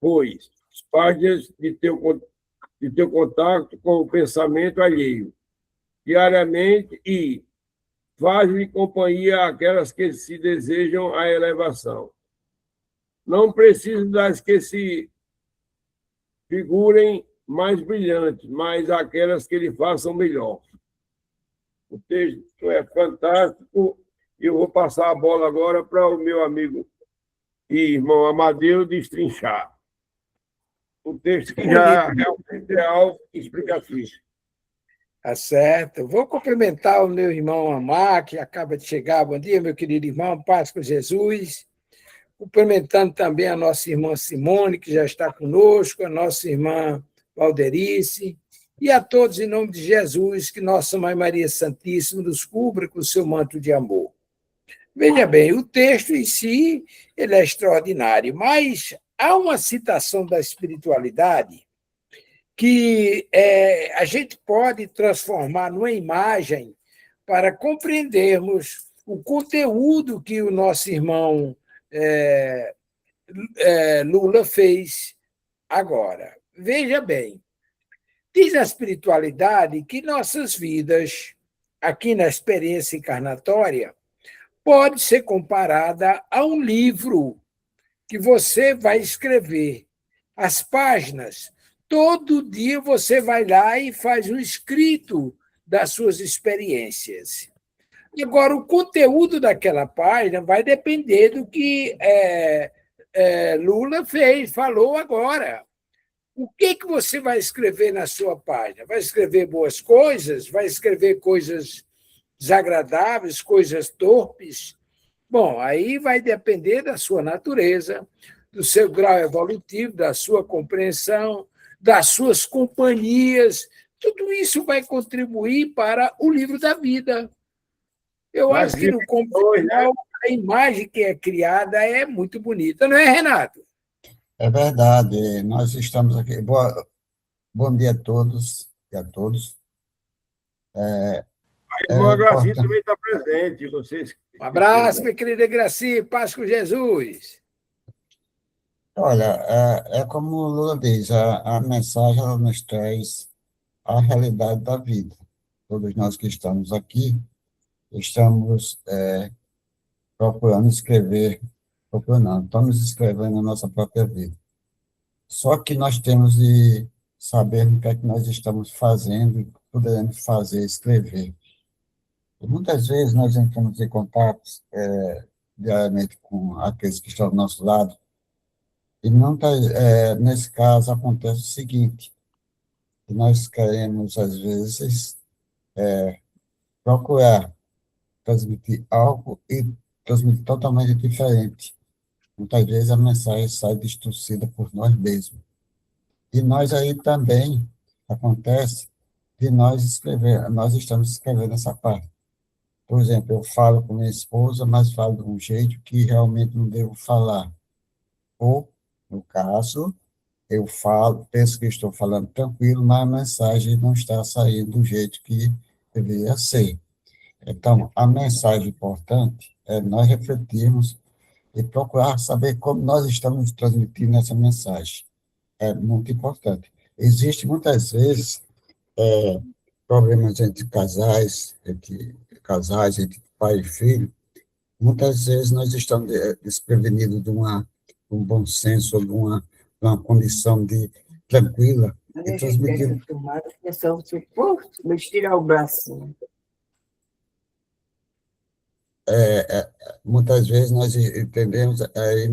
pois páginas de teu contato com o pensamento alheio, diariamente, e faz-lhe companhia àquelas que se desejam a elevação. Não preciso das que se figurem mais brilhantes, mas aquelas que lhe façam melhor. O texto é fantástico e eu vou passar a bola agora para o meu amigo e irmão Amadeu destrinchar. O texto que já realmente é algo explicativo. Tá certo. Vou cumprimentar o meu irmão Amar, que acaba de chegar. Bom dia, meu querido irmão, paz com Jesus. Cumprimentando também a nossa irmã Simone, que já está conosco, a nossa irmã Valderice, e a todos, em nome de Jesus, que nossa Mãe Maria Santíssima nos cubra com o seu manto de amor. Veja bem, o texto em si ele é extraordinário, mas há uma citação da espiritualidade que a gente pode transformar numa imagem para compreendermos o conteúdo que o nosso irmão Lula fez agora. Veja bem, diz a espiritualidade que nossas vidas, aqui na experiência encarnatória, pode ser comparada a um livro que você vai escrever. As páginas, todo dia você vai lá e faz um escrito das suas experiências. Agora, o conteúdo daquela página vai depender do que Lula falou agora. O que você vai escrever na sua página? Vai escrever boas coisas? Vai escrever coisas desagradáveis, coisas torpes? Bom, aí vai depender da sua natureza, do seu grau evolutivo, da sua compreensão, das suas companhias. Tudo isso vai contribuir para o livro da vida. Eu acho que, no final, a imagem que é criada é muito bonita, não é, Renato? É verdade. Nós estamos aqui. Bom dia a todos e a todos. A irmã Graci também está presente. Vocês... Um abraço, minha querida Graci, paz com Jesus. Olha, como o Lula diz, a mensagem ela nos traz a realidade da vida. Todos nós que estamos aqui, estamos procurando escrever, estamos escrevendo a nossa própria vida. Só que nós temos de saber o que é que nós estamos fazendo e podemos fazer, escrever. E muitas vezes nós entramos em contato diariamente com aqueles que estão ao nosso lado, e nesse caso acontece o seguinte, que nós queremos, às vezes, procurar transmitir algo e transmitir totalmente diferente. Muitas vezes a mensagem sai distorcida por nós mesmos. E nós aí também acontece de nós estamos escrevendo essa parte. Por exemplo, eu falo com minha esposa, mas falo de um jeito que realmente não devo falar. Ou, no caso, eu falo, penso que estou falando tranquilo, mas a mensagem não está saindo do jeito que deveria ser. Então, a mensagem importante é nós refletirmos e procurar saber como nós estamos transmitindo essa mensagem. É muito importante. Existe, muitas vezes, problemas entre casais, entre pai e filho. Muitas vezes nós estamos desprevenidos de um bom senso, de uma condição tranquila. E transmitir... Tirar o bracinho. Muitas vezes nós entendemos, aí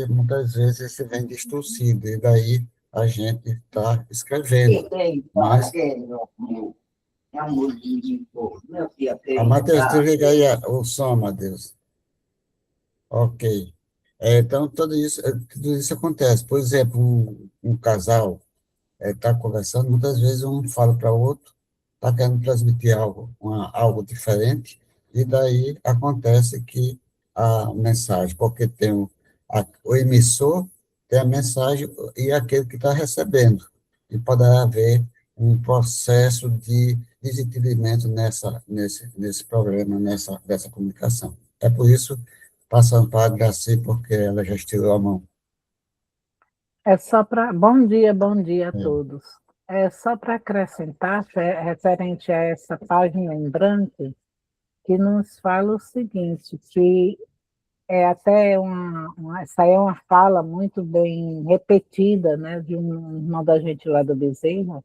muitas vezes esse vem distorcido, e daí a gente está escrevendo. Mas... Matheus, desliga aí o som, Matheus. Ok. Então, tudo isso acontece. Por exemplo, um casal está conversando, muitas vezes um fala para o outro, está querendo transmitir algo diferente, e daí acontece que a mensagem, porque tem o emissor, tem a mensagem e aquele que está recebendo, e pode haver um processo de desentendimento nesse problema, dessa comunicação. É por isso passando para a Graci, porque ela já estirou a mão. É só para. Bom dia a É. todos. É só para acrescentar, referente a essa página em branco, que nos fala o seguinte, que é até essa é uma fala muito bem repetida, né, de um irmão da gente lá do Bezerra,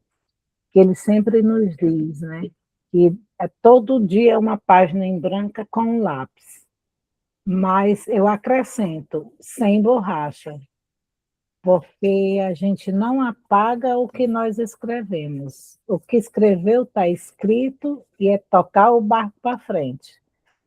que ele sempre nos diz, né, que é todo dia uma página em branca com um lápis, mas eu acrescento, sem borracha, porque a gente não apaga o que nós escrevemos. O que escreveu está escrito e é tocar o barco para frente.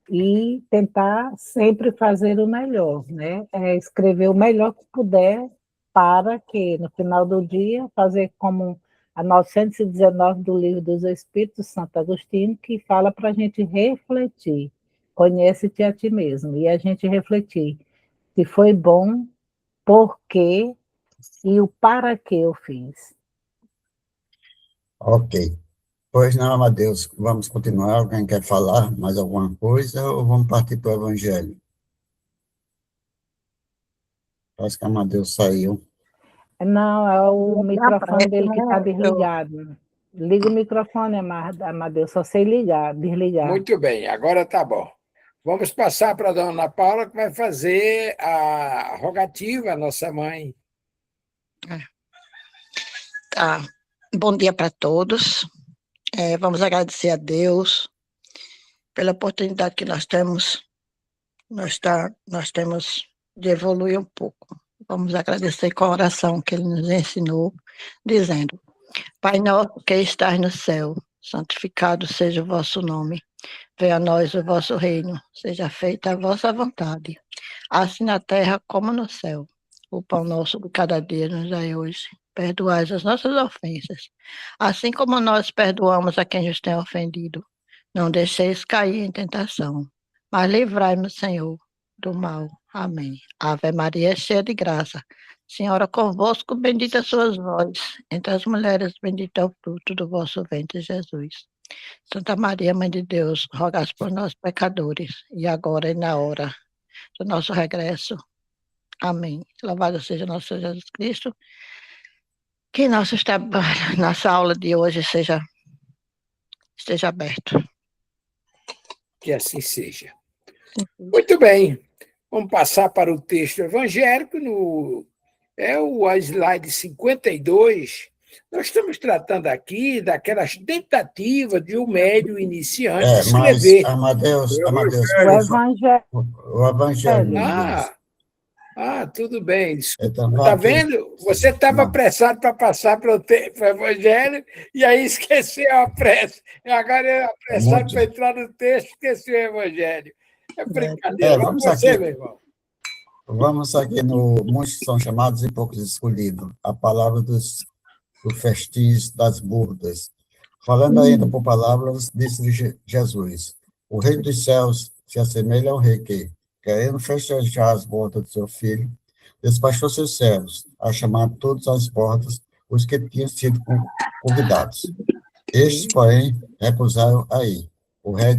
E tentar sempre fazer o melhor, né? É escrever o melhor que puder para que, no final do dia, fazer como a 919 do Livro dos Espíritos, Santo Agostinho, que fala para a gente refletir. Conhece-te a ti mesmo. E a gente refletir se foi bom, por quê, e o para que eu fiz. Ok. Pois não, Amadeus, vamos continuar. Alguém quer falar mais alguma coisa ou vamos partir para o Evangelho? Parece que Amadeus saiu. Não, é o microfone dele que está Eu, desligado. Liga o microfone, Amadeu, só sei ligar, desligar. Muito bem, agora está bom. Vamos passar para a dona Ana Paula, que vai fazer a rogativa à nossa mãe. tá. Bom dia para todos. Vamos agradecer a Deus pela oportunidade que nós temos, nós temos de evoluir um pouco. Vamos agradecer com a oração que ele nos ensinou, dizendo: Pai nosso que estás no céu, santificado seja o vosso nome. Venha a nós o vosso reino, seja feita a vossa vontade, assim na terra como no céu. O pão nosso de cada dia nos dai hoje. Perdoai as nossas ofensas, assim como nós perdoamos a quem nos tem ofendido. Não deixeis cair em tentação, mas livrai-nos, Senhor, do mal. Amém. Ave Maria, cheia de graça. Senhora convosco, bendita sois vós. Entre as mulheres, bendito é o fruto do vosso ventre, Jesus. Santa Maria, Mãe de Deus, rogai por nós, pecadores, e agora e na hora do nosso regresso. Amém. Louvado seja nosso Senhor Jesus Cristo. Que nossa aula de hoje esteja aberto. Que assim seja. Muito bem. Vamos passar para o texto evangélico. O slide 52. Nós estamos tratando aqui daquelas tentativas de um médium iniciante Mas, escrever. Amadeus, O Evangelho. O Evangelho. Tudo bem. Desculpa. Então, Está vendo? Você estava apressado para passar para o Evangelho e aí esqueceu a pressa. E agora é apressado para entrar no texto e esqueceu o Evangelho. É brincadeira. Vamos você, aqui. meu irmão. Vamos aqui no Muitos são chamados e poucos escolhidos. A palavra do festins das burdas. Falando ainda por palavras, disse Jesus: o reino dos céus se assemelha ao rei que, querendo festejar as bodas do seu filho, despachou seus servos a chamar todas as bordas os que tinham sido convidados. Estes, porém, recusaram a ir. O rei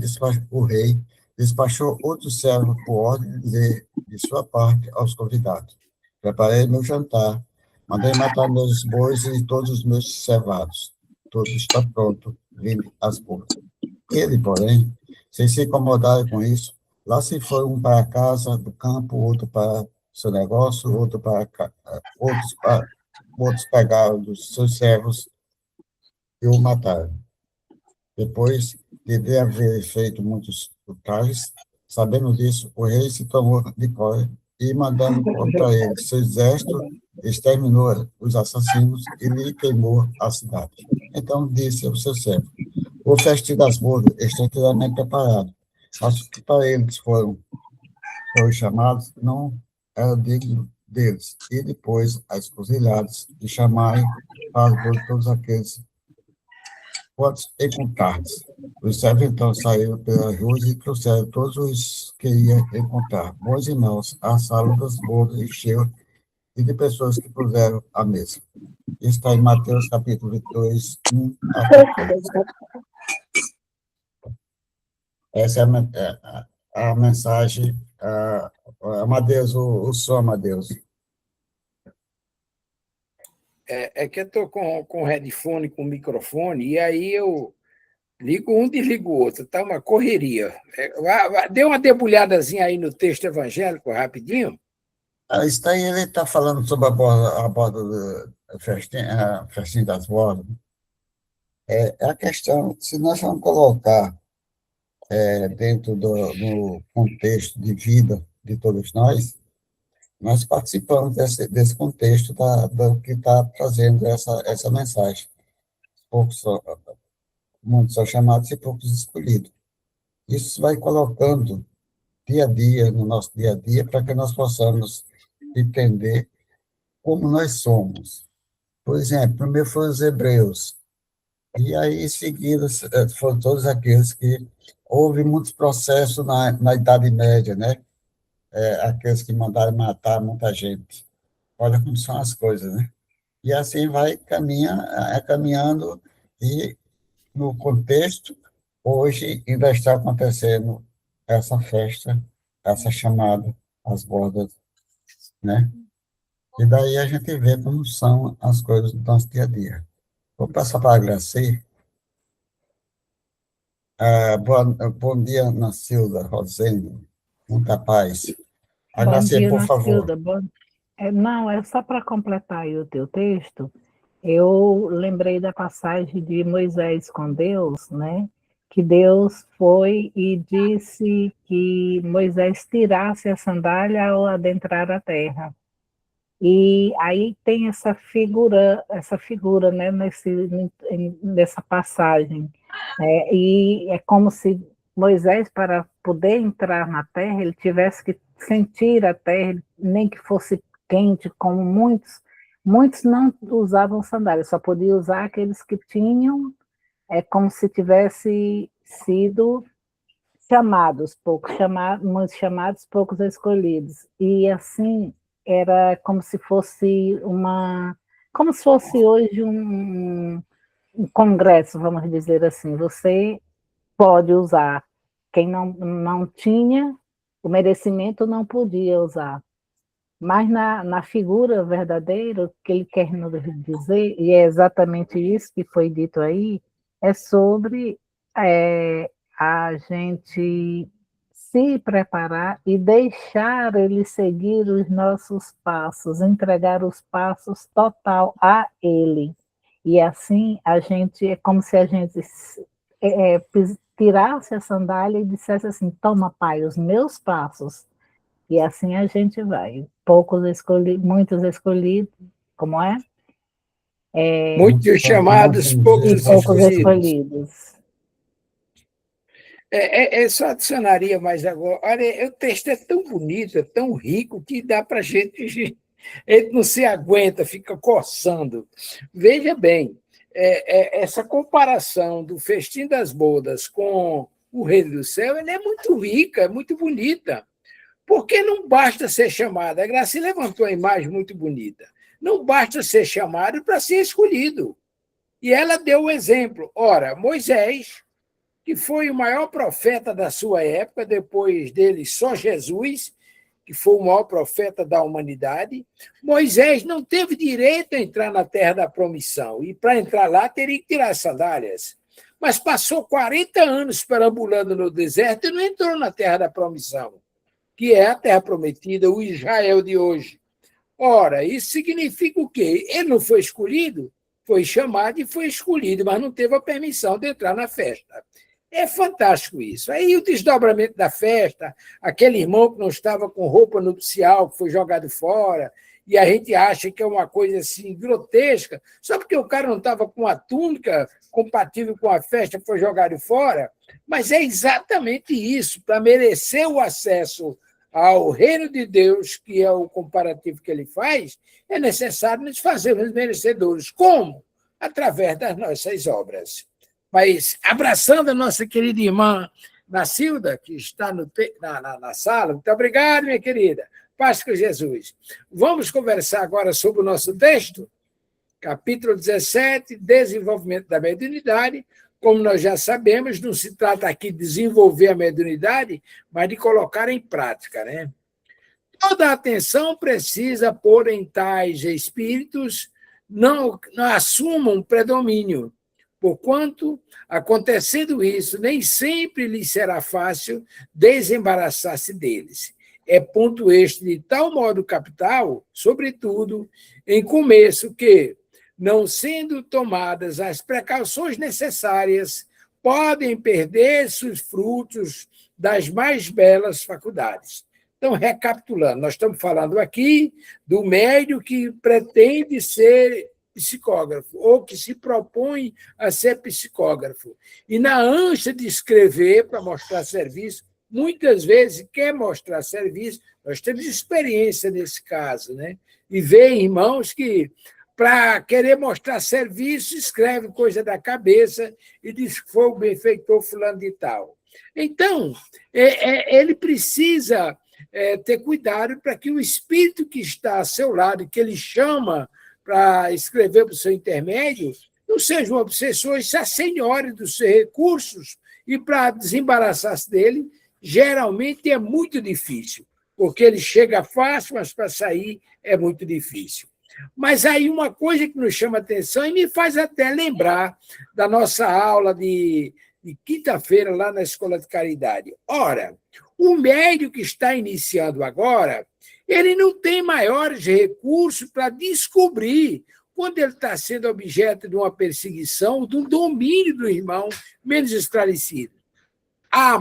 despachou outros servos por ordem de dizer, de sua parte, aos convidados: preparei meu jantar, mandei matar meus bois e todos os meus cevados. Tudo está pronto, vinde as bodas. Ele, porém, sem se incomodar com isso, lá se foi um para a casa do campo, outro para seu negócio, outros pegaram dos seus servos e o mataram. Depois de haver feito muitos tais, sabendo disso, o rei se tomou de cólera e, mandando contra ele seu exército, exterminou os assassinos e lhe queimou a cidade. Então disse ao seu servo: o festim das bodas está inteiramente preparado, mas os que para eles foram chamados não era digno deles. E depois, as cruzilhadas de chamai para as bodas todos aqueles quantos encontrados. Os servos então saíram pelas ruas e trouxeram todos os que iam encontrar, bons e maus, à sala das bodas encheu e de pessoas que puseram à mesa. Isso está em Mateus capítulo 22, 1 a 14. Essa é a mensagem Amadeus, o som, Amadeus. É que eu estou com headphone, com microfone, e aí eu ligo um, desligo o outro. Está uma correria. Dê uma debulhadazinha aí no texto evangélico, rapidinho. Isso daí ele está falando sobre a borda do a festinha das bordas. É a questão, se nós vamos colocar dentro do contexto de vida de todos nós participamos desse contexto do que está trazendo essa mensagem. Poucos são, muitos são chamados e poucos escolhidos. Isso vai colocando dia a dia, no nosso dia a dia, para que nós possamos entender como nós somos. Por exemplo, primeiro foram os hebreus, e aí, em seguida, foram todos aqueles que houve muitos processos na Idade Média, né? Aqueles que mandaram matar muita gente. Olha como são as coisas, né? E assim vai caminhando, e no contexto, hoje ainda está acontecendo essa festa, essa chamada, as bordas, né? E daí a gente vê como são as coisas do nosso dia a dia. Vou passar para a Graci. Bom dia, Nacilda, Rosene, muita paz. A Bom Graci, dia, por favor. Nacilda. Não, é só para completar aí o teu texto. Eu lembrei da passagem de Moisés com Deus, né? Que Deus foi e disse que Moisés tirasse a sandália ao adentrar a terra. E aí tem essa figura, né, nessa passagem. E é como se Moisés, para poder entrar na terra, ele tivesse que sentir a terra, nem que fosse quente, como muitos não usavam sandálias, só podiam usar aqueles que tinham, como se tivesse sido chamados, muitos chamados, poucos escolhidos. E assim era como se fosse hoje um congresso, vamos dizer assim. Você pode usar. Quem não tinha o merecimento não podia usar. Mas na figura verdadeira, o que ele quer nos dizer, e é exatamente isso que foi dito aí, é sobre a gente se preparar e deixar ele seguir os nossos passos, entregar os passos total a ele. E assim a gente, é como se a gente tirasse a sandália e dissesse assim: toma, pai, os meus passos. E assim a gente vai. Muitos escolhidos, como é? Muitos chamados, poucos Poucos escolhidos. escolhidos. Só adicionaria mais agora. Olha, o texto é tão bonito, é tão rico, que dá para a gente. Ele não se aguenta, fica coçando. Veja bem, essa comparação do festim das bodas com o reino do céu, ela é muito rica, é muito bonita. Porque não basta ser chamado. A Graci levantou a imagem muito bonita. Não basta ser chamado para ser escolhido. E ela deu o exemplo. Ora, Moisés, que foi o maior profeta da sua época, depois dele só Jesus, que foi o maior profeta da humanidade, Moisés não teve direito a entrar na terra da promissão, e para entrar lá teria que tirar as sandálias. Mas passou 40 anos perambulando no deserto e não entrou na terra da promissão, que é a terra prometida, o Israel de hoje. Ora, isso significa o quê? Ele não foi escolhido? Foi chamado e foi escolhido, mas não teve a permissão de entrar na festa. É fantástico isso. Aí o desdobramento da festa, aquele irmão que não estava com roupa nupcial, que foi jogado fora, e a gente acha que é uma coisa assim grotesca, só porque o cara não estava com a túnica compatível com a festa, foi jogado fora. Mas é exatamente isso, para merecer o acesso ao reino de Deus, que é o comparativo que ele faz, é necessário nos fazermos merecedores. Como? Através das nossas obras. Mas, abraçando a nossa querida irmã Nacilda, que está na sala, muito obrigado, minha querida. Paz com Jesus. Vamos conversar agora sobre o nosso texto, capítulo 17, desenvolvimento da mediunidade. Como nós já sabemos, não se trata aqui de desenvolver a mediunidade, mas de colocar em prática, né? Toda a atenção precisa pôr em tais espíritos não assumam predomínio, porquanto, acontecendo isso, nem sempre lhes será fácil desembaraçar-se deles. É ponto este de tal modo capital, sobretudo, em começo que, não sendo tomadas as precauções necessárias, podem perder seus frutos das mais belas faculdades. Então, recapitulando, nós estamos falando aqui do médium que pretende ser psicógrafo, ou que se propõe a ser psicógrafo. E na ânsia de escrever para mostrar serviço, muitas vezes quer mostrar serviço, nós temos experiência nesse caso, né? E vê irmãos que, para querer mostrar serviço, escreve coisa da cabeça e diz que foi o benfeitor fulano de tal. Então, ele precisa ter cuidado para que o espírito que está a seu lado, que ele chama para escrever para o seu intermédio, não seja um obsessor e se assenhore dos seus recursos, e para desembaraçar-se dele, geralmente é muito difícil, porque ele chega fácil, mas para sair é muito difícil. Mas aí uma coisa que nos chama atenção e me faz até lembrar da nossa aula de quinta-feira lá na Escola de Caridade. Ora, o médium que está iniciando agora, ele não tem maiores recursos para descobrir quando ele está sendo objeto de uma perseguição, de um domínio do irmão menos esclarecido.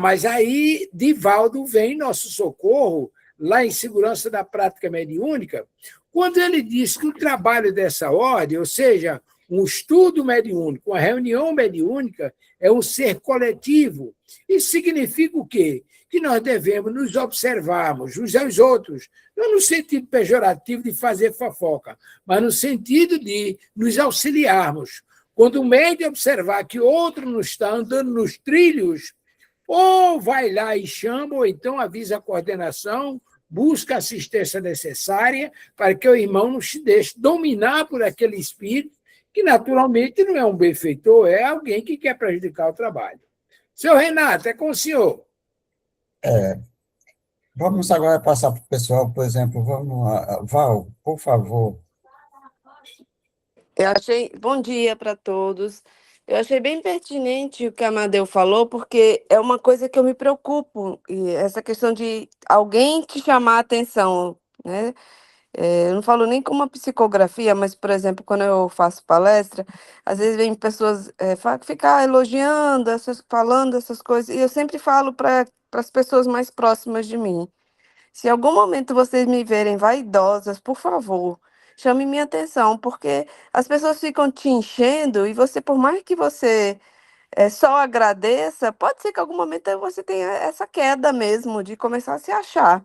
Mas aí Divaldo vem em nosso socorro, lá em Segurança da Prática Mediúnica, quando ele diz que o trabalho dessa ordem, ou seja, um estudo mediúnico, uma reunião mediúnica, é um ser coletivo. Isso significa o quê? Que nós devemos nos observarmos uns aos outros, não no sentido pejorativo de fazer fofoca, mas no sentido de nos auxiliarmos. Quando o médium observar que outro não está andando nos trilhos, ou vai lá e chama, ou então avisa a coordenação, busca a assistência necessária para que o irmão não se deixe dominar por aquele espírito, que naturalmente não é um benfeitor, é alguém que quer prejudicar o trabalho. Seu Renato, é com o senhor. Vamos agora passar para o pessoal, por exemplo, vamos lá. Val, por favor. Bom dia para todos. Eu achei bem pertinente o que a Amadeu falou, porque é uma coisa que eu me preocupo, e essa questão de alguém te chamar a atenção, né? Eu não falo nem com uma psicografia, mas, por exemplo, quando eu faço palestra, às vezes vem pessoas ficar elogiando, falando essas coisas, e eu sempre falo para as pessoas mais próximas de mim. Se em algum momento vocês me verem vaidosas, por favor, chame minha atenção, porque as pessoas ficam te enchendo e você, por mais que você só agradeça, pode ser que em algum momento você tenha essa queda mesmo de começar a se achar.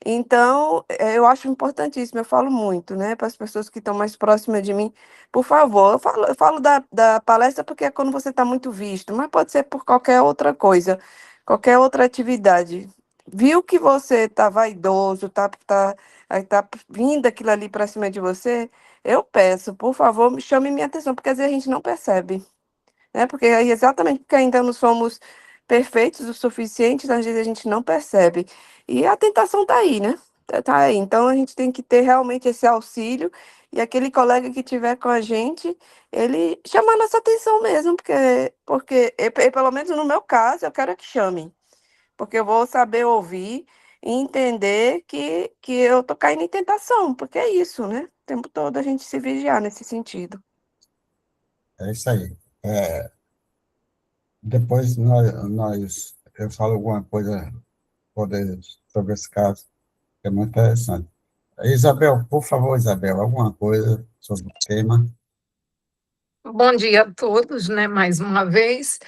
Então, eu acho importantíssimo, eu falo muito, né, para as pessoas que estão mais próximas de mim, por favor, eu falo da palestra porque é quando você está muito visto, mas pode ser por qualquer outra coisa, qualquer outra atividade. Viu que você está vaidoso, tá vindo aquilo ali para cima de você, eu peço, por favor, chame minha atenção, porque às vezes a gente não percebe, né? Porque aí, exatamente porque ainda não somos perfeitos o suficiente, às vezes a gente não percebe. E a tentação está aí, né? Tá aí. Então a gente tem que ter realmente esse auxílio, e aquele colega que estiver com a gente, ele chamar nossa atenção mesmo, porque pelo menos no meu caso, eu quero que chame, porque eu vou saber ouvir e entender que eu tô caindo em tentação, porque é isso, né? O tempo todo a gente se vigiar nesse sentido. É isso aí. Depois eu falo alguma coisa sobre esse caso, que é muito interessante. Isabel, por favor, Isabel, alguma coisa sobre o tema? Bom dia a todos, né? Mais uma vez.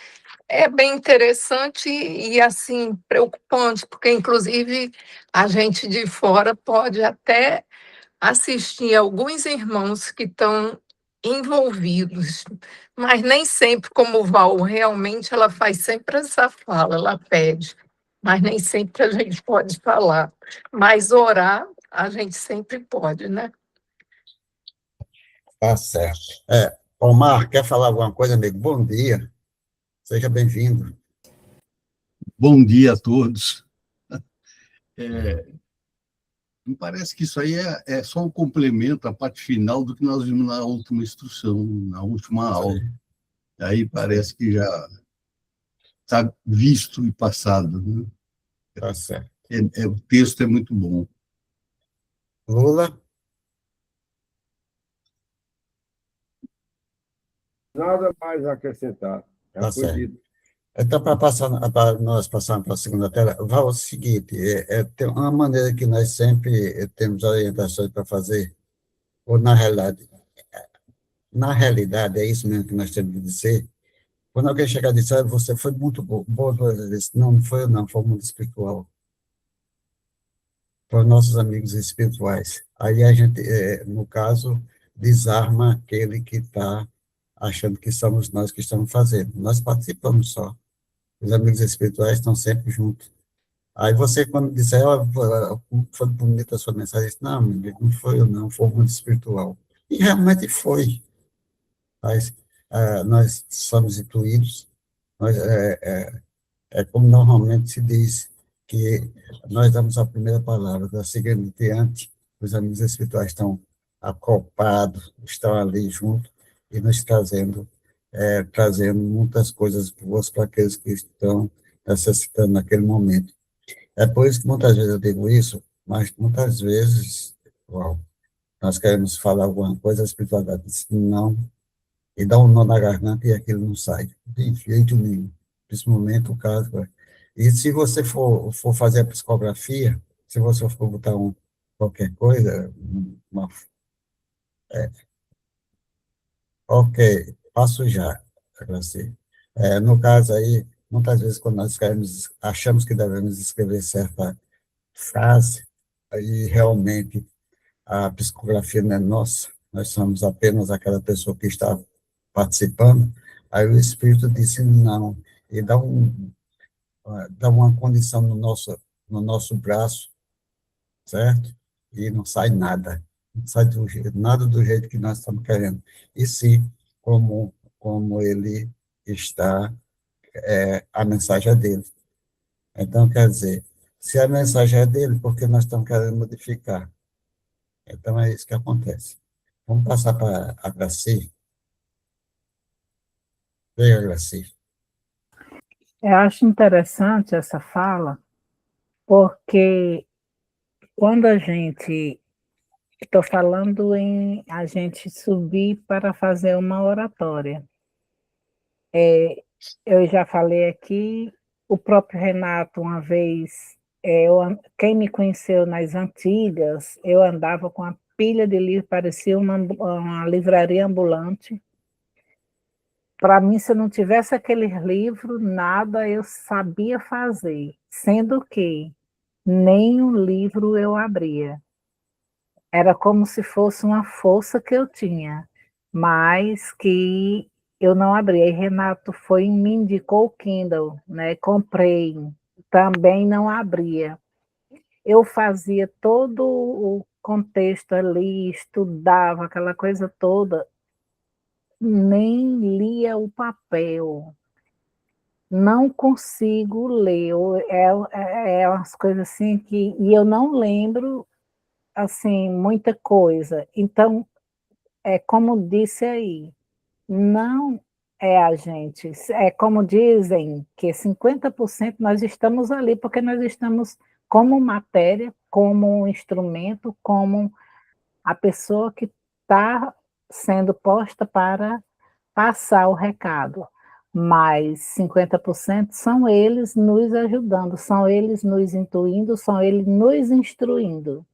É bem interessante e, assim, preocupante, porque, inclusive, a gente de fora pode até assistir alguns irmãos que estão envolvidos, mas nem sempre, como o Val, realmente ela faz sempre essa fala, ela pede, mas nem sempre a gente pode falar. Mas orar, a gente sempre pode, né? Tá certo. Omar, quer falar alguma coisa, amigo? Bom dia. Seja bem-vindo. Bom dia a todos. Me parece que isso aí é só um complemento, a parte final do que nós vimos na última instrução, na última aula. Aí parece que já está visto e passado, né? Tá certo. O texto é muito bom. Lula? Nada mais a acrescentar. Já Tá foi certo. dito. Então, para nós passarmos para a segunda tela, vai o seguinte, tem uma maneira que nós sempre temos orientações para fazer, ou na realidade, é isso mesmo que nós temos que dizer. Quando alguém chegar e dizer, você foi muito bom, eu disse, não, não foi eu não, foi o mundo espiritual, para os nossos amigos espirituais. Aí a gente, no caso, desarma aquele que está achando que somos nós que estamos fazendo. Nós participamos só. Os amigos espirituais estão sempre juntos. Aí você, quando disser, foi bonita a sua mensagem, diz, não, meu amigo, não foi eu não, foi o mundo espiritual. E realmente foi. Mas nós somos intuídos, nós, é como normalmente se diz, que nós damos a primeira palavra, da seguinte diante, os amigos espirituais estão acoplados, estão ali junto e nos trazendo muitas coisas boas para aqueles que estão necessitando naquele momento. É por isso que muitas vezes eu digo isso, mas muitas vezes, uau, nós queremos falar alguma coisa, a espiritualidade diz não, e dá um nó na garganta e aquilo não sai, de jeito nenhum. Nesse momento, o caso vai. E se você for fazer a psicografia, se você for botar qualquer coisa, ok, passo já, Graci. No caso aí, muitas vezes, quando nós achamos que devemos escrever certa frase, aí realmente a psicografia não é nossa, nós somos apenas aquela pessoa que está participando, aí o Espírito disse não, e dá uma condição no nosso braço, certo? E não sai nada, não sai nada do jeito que nós estamos querendo. E sim, como ele está, a mensagem é dele. Então, quer dizer, se a mensagem é dele, por que nós estamos querendo modificar? Então, é isso que acontece. Vamos passar para a Graci. Veja, Graci. Eu acho interessante essa fala, porque quando a gente, estou falando em a gente subir para fazer uma oratória. Eu já falei aqui, o próprio Renato, uma vez, quem me conheceu nas antigas, eu andava com a pilha de livros, parecia uma livraria ambulante. Para mim, se eu não tivesse aquele livro, nada eu sabia fazer, sendo que nenhum livro eu abria. Era como se fosse uma força que eu tinha, mas que eu não abria. E Renato foi e me indicou o Kindle, né? Comprei, também não abria. Eu fazia todo o contexto ali, estudava aquela coisa toda, nem lia o papel. Não consigo ler. É umas coisas assim que. E eu não lembro assim, muita coisa. Então, como disse aí, não é a gente. É como dizem que 50% nós estamos ali, porque nós estamos como matéria, como um instrumento, como a pessoa que está sendo posta para passar o recado. Mas 50% são eles nos ajudando, são eles nos intuindo, são eles nos instruindo.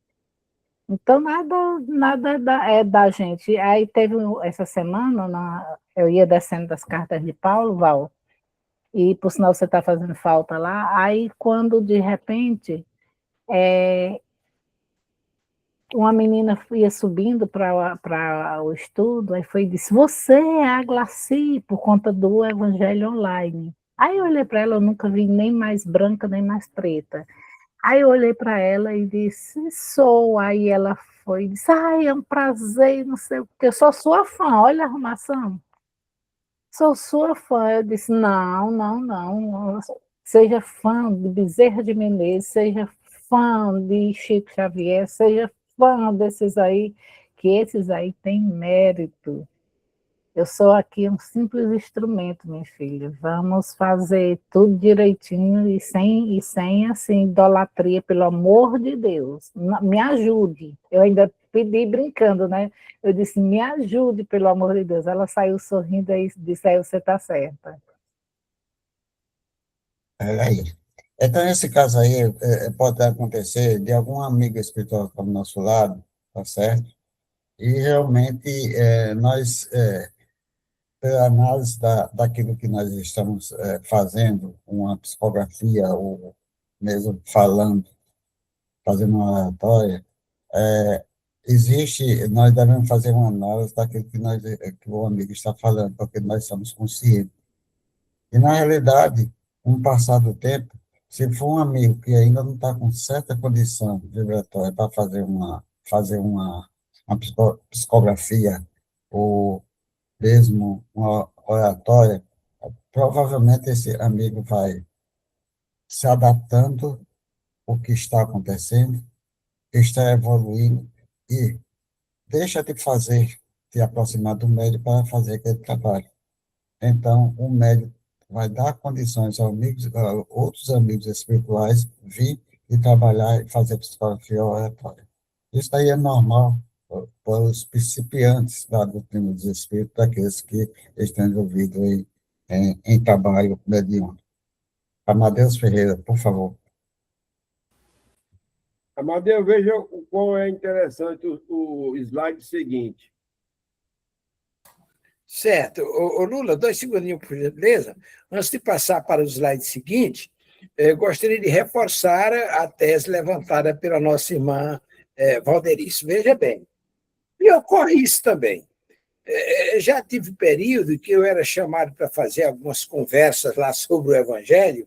Então, nada é da gente. Aí teve essa semana, eu ia descendo das cartas de Paulo, Val, e por sinal você está fazendo falta lá. Aí, quando de repente, uma menina ia subindo para o estudo, aí foi e disse: Você é a Glaci, por conta do Evangelho Online. Aí eu olhei para ela, eu nunca vi nem mais branca, nem mais preta. Aí eu olhei para ela e disse, sou. Aí ela foi e disse, ai, é um prazer, não sei o quê, eu sou sua fã, olha a arrumação. Sou sua fã. Eu disse, não, não, não. Seja fã de Bezerra de Menezes, seja fã de Chico Xavier, seja fã desses aí, que esses aí têm mérito. Eu sou aqui um simples instrumento, minha filha. Vamos fazer tudo direitinho e sem assim, idolatria, pelo amor de Deus. Me ajude. Eu ainda pedi brincando, né? Eu disse, me ajude, pelo amor de Deus. Ela saiu sorrindo e disse, aí você está certa. Aí. Então, nesse caso aí, pode acontecer de algum amigo espiritual estar do nosso lado, tá certo? E realmente nós, pela análise daquilo que nós estamos fazendo, uma psicografia, ou mesmo falando, fazendo uma oratória, nós devemos fazer uma análise daquilo que o amigo está falando, porque nós somos conscientes. E, na realidade, com o passar do tempo, se for um amigo que ainda não está com certa condição vibratória para fazer uma psicografia ou mesmo uma oratória, provavelmente esse amigo vai se adaptando ao que está acontecendo, está evoluindo e deixa de fazer, de aproximar do médium para fazer aquele trabalho. Então, o médium vai dar condições a outros amigos espirituais vir e trabalhar e fazer psicografia oratória. Isso aí é normal para os principiantes da doutrina dos espíritos, daqueles que estão envolvidos em trabalho mediúnico. Amadeus Ferreira, por favor. Amadeu, veja o quão é interessante o slide seguinte. Certo. Ô, Lula, 2 segundinhos, por gentileza. Antes de passar para o slide seguinte, gostaria de reforçar a tese levantada pela nossa irmã Valderice. Veja bem, e ocorre isso também. Já tive período que eu era chamado para fazer algumas conversas lá sobre o Evangelho,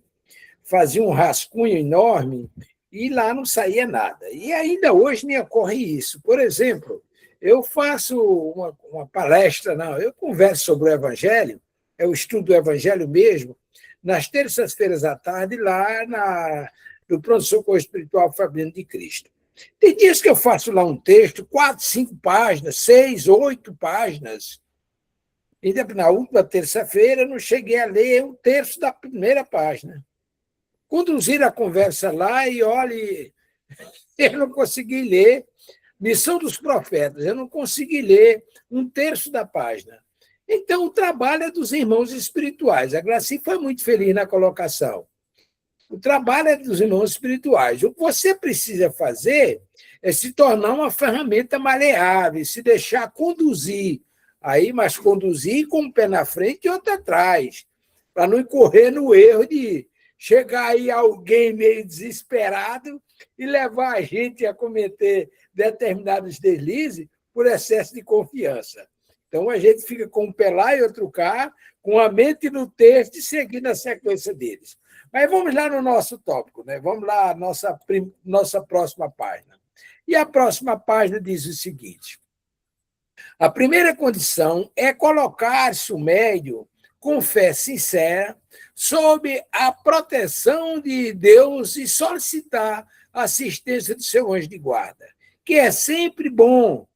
fazia um rascunho enorme e lá não saía nada. E ainda hoje me ocorre isso. Por exemplo, eu faço uma palestra, não, eu converso sobre o Evangelho, eu estudo o Evangelho mesmo, nas terças-feiras à tarde, lá no Pronto-Socorro Espiritual Fabiano de Cristo. Tem dias que eu faço lá um texto, 4, 5 páginas, 6, 8 páginas. E na última terça-feira eu não cheguei a ler um terço da primeira página. Conduzir a conversa lá e, olhe, eu não consegui ler Missão dos Profetas, eu não consegui ler um terço da página. Então, o trabalho é dos irmãos espirituais. A Graci foi muito feliz na colocação. O trabalho é dos irmãos espirituais. O que você precisa fazer é se tornar uma ferramenta maleável, se deixar conduzir. Aí, mas conduzir com um pé na frente e outro atrás, para não incorrer no erro de chegar aí alguém meio desesperado e levar a gente a cometer determinados deslizes por excesso de confiança. Então, a gente fica com um pé lá e outro cá, com a mente no texto e seguindo a sequência deles. Mas vamos lá no nosso tópico, né? Vamos lá, nossa próxima página. E a próxima página diz o seguinte: a primeira condição é colocar-se o médium com fé sincera, sob a proteção de Deus e solicitar a assistência do seu anjo de guarda, que é sempre bom,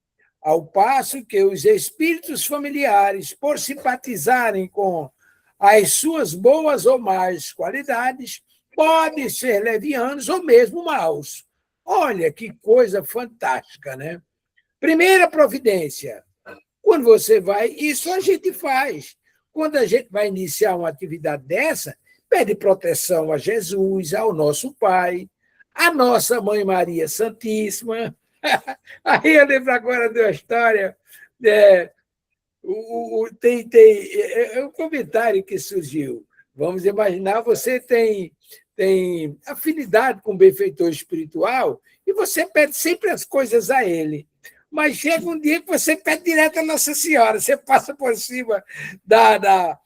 ao passo que os espíritos familiares, por simpatizarem com as suas boas ou más qualidades, podem ser levianos ou mesmo maus. Olha que coisa fantástica, né? Primeira providência. Quando você vai, isso a gente faz. Quando a gente vai iniciar uma atividade dessa, pede proteção a Jesus, ao nosso Pai, à nossa Mãe Maria Santíssima. Aí eu lembro agora de uma história, tem um comentário que surgiu. Vamos imaginar, você tem afinidade com o benfeitor espiritual e você pede sempre as coisas a ele. Mas chega um dia que você pede direto a Nossa Senhora, você passa por cima da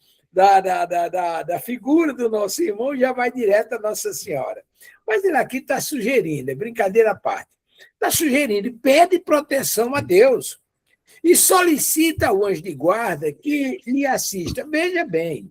figura do nosso irmão e já vai direto a Nossa Senhora. Mas ele aqui está sugerindo, é brincadeira à parte, está sugerindo, pede proteção a Deus e solicita ao anjo de guarda que lhe assista. Veja bem,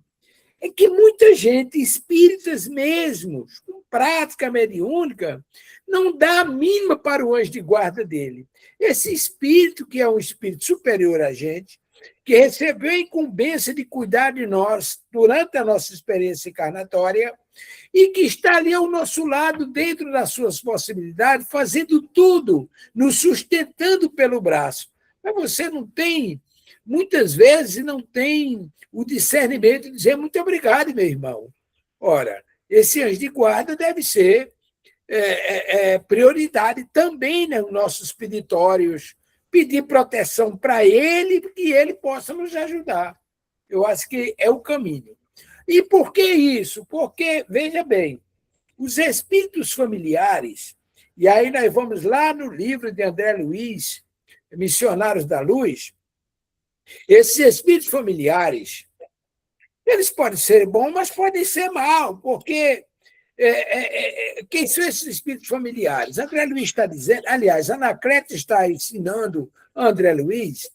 é que muita gente, espíritas mesmo, com prática mediúnica, não dá a mínima para o anjo de guarda dele. Esse espírito, que é um espírito superior a gente, que recebeu a incumbência de cuidar de nós durante a nossa experiência encarnatória e que está ali ao nosso lado, dentro das suas possibilidades, fazendo tudo, nos sustentando pelo braço. Mas você não tem, muitas vezes, não tem o discernimento de dizer muito obrigado, meu irmão. Ora, esse anjo de guarda deve ser prioridade também nos nossos peditórios, pedir proteção para ele, que ele possa nos ajudar. Eu acho que é o caminho. E por que isso? Porque, veja bem, os espíritos familiares, e aí nós vamos lá no livro de André Luiz, Missionários da Luz, esses espíritos familiares, eles podem ser bons, mas podem ser maus, porque quem são esses espíritos familiares? André Luiz está dizendo, aliás, Anacleto está ensinando a André Luiz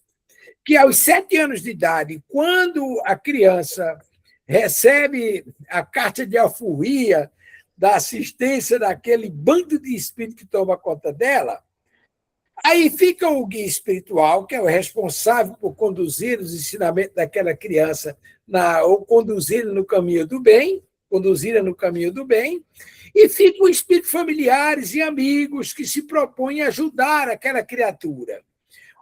que aos 7 anos de idade, quando a criança recebe a carta de alforria da assistência daquele bando de espíritos que toma conta dela, aí fica o guia espiritual, que é o responsável por conduzir os ensinamentos daquela criança, ou conduzir no caminho do bem, e ficam espíritos familiares e amigos que se propõem a ajudar aquela criatura.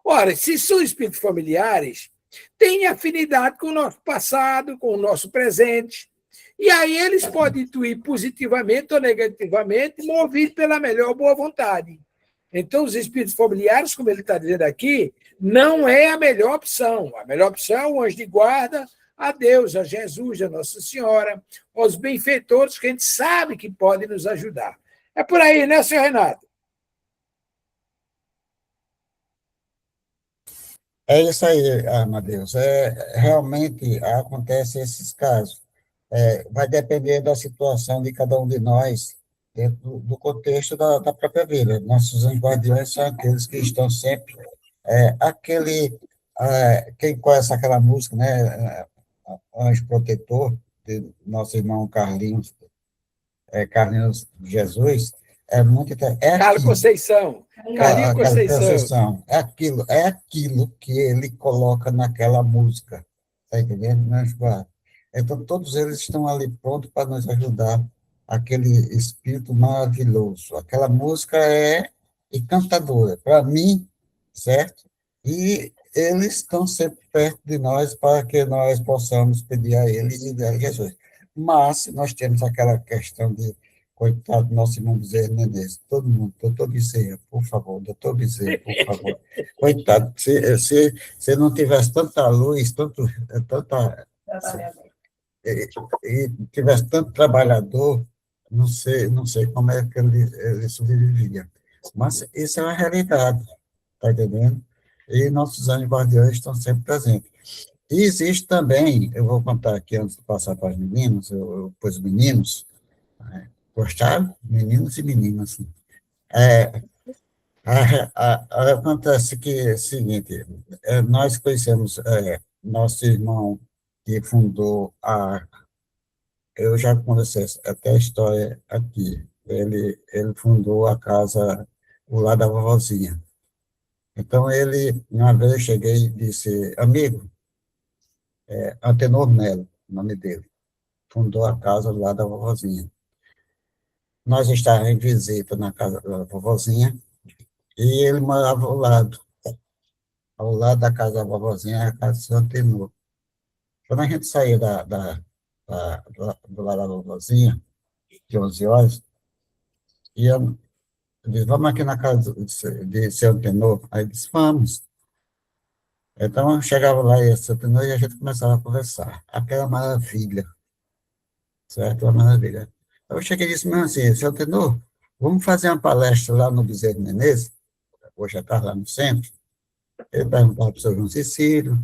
Ora, se são espíritos familiares, têm afinidade com o nosso passado, com o nosso presente, e aí eles podem intuir positivamente ou negativamente, movidos pela melhor boa vontade. Então, os espíritos familiares, como ele está dizendo aqui, não é a melhor opção. A melhor opção é o anjo de guarda, a Deus, a Jesus, a Nossa Senhora, aos benfeitores que a gente sabe que podem nos ajudar. É por aí, né, senhor Renato? É isso aí, Amadeus. Realmente acontece esses casos. Vai depender da situação de cada um de nós, dentro do contexto da própria vida. Nossos anjos guardiões são aqueles que estão sempre. Quem conhece aquela música, né? Anjo Protetor, de nosso irmão Carlinhos Jesus, é muito Carlos Conceição. Carlinhos Conceição. É aquilo que ele coloca naquela música, está entendendo? Então, todos eles estão ali prontos para nos ajudar, aquele espírito maravilhoso. Aquela música é encantadora, para mim, certo? E eles estão sempre perto de nós para que nós possamos pedir a ele e a Jesus. Mas nós temos aquela questão de, coitado do nosso irmão Bezerra Menezes, todo mundo, doutor Bezerra, por favor, doutor Bezerra, por favor. Coitado, se não tivesse tanta luz, tanta e tivesse tanto trabalhador, não sei como é que ele sobrevivia. Mas isso é uma realidade, está entendendo? E nossos anjos guardiões estão sempre presentes. E existe também, eu vou contar aqui antes de passar para os meninos, para os meninos, gostaram? Meninos e meninas. Acontece que é o seguinte, nós conhecemos nosso irmão que fundou eu já conversei até a história aqui, ele fundou a casa, o lar da vovozinha. Então, uma vez eu cheguei e disse, amigo, Antenor Melo, o nome dele, fundou a casa lá da vovozinha. Nós estávamos em visita na casa da vovozinha, e ele morava ao lado da casa da vovozinha, a casa de seu Antenor. Quando a gente saía do lado da vovozinha, de 11 horas, eu disse, vamos aqui na casa de seu Antenor. Aí disse, vamos. Então, eu chegava lá e seu Antenor e a gente começava a conversar. Aquela maravilha, certo? Uma maravilha. Eu cheguei e disse, meu assim, seu Antenor, vamos fazer uma palestra lá no Bezerra Menezes, hoje já está lá no centro. Ele perguntava para o senhor João Cecílio,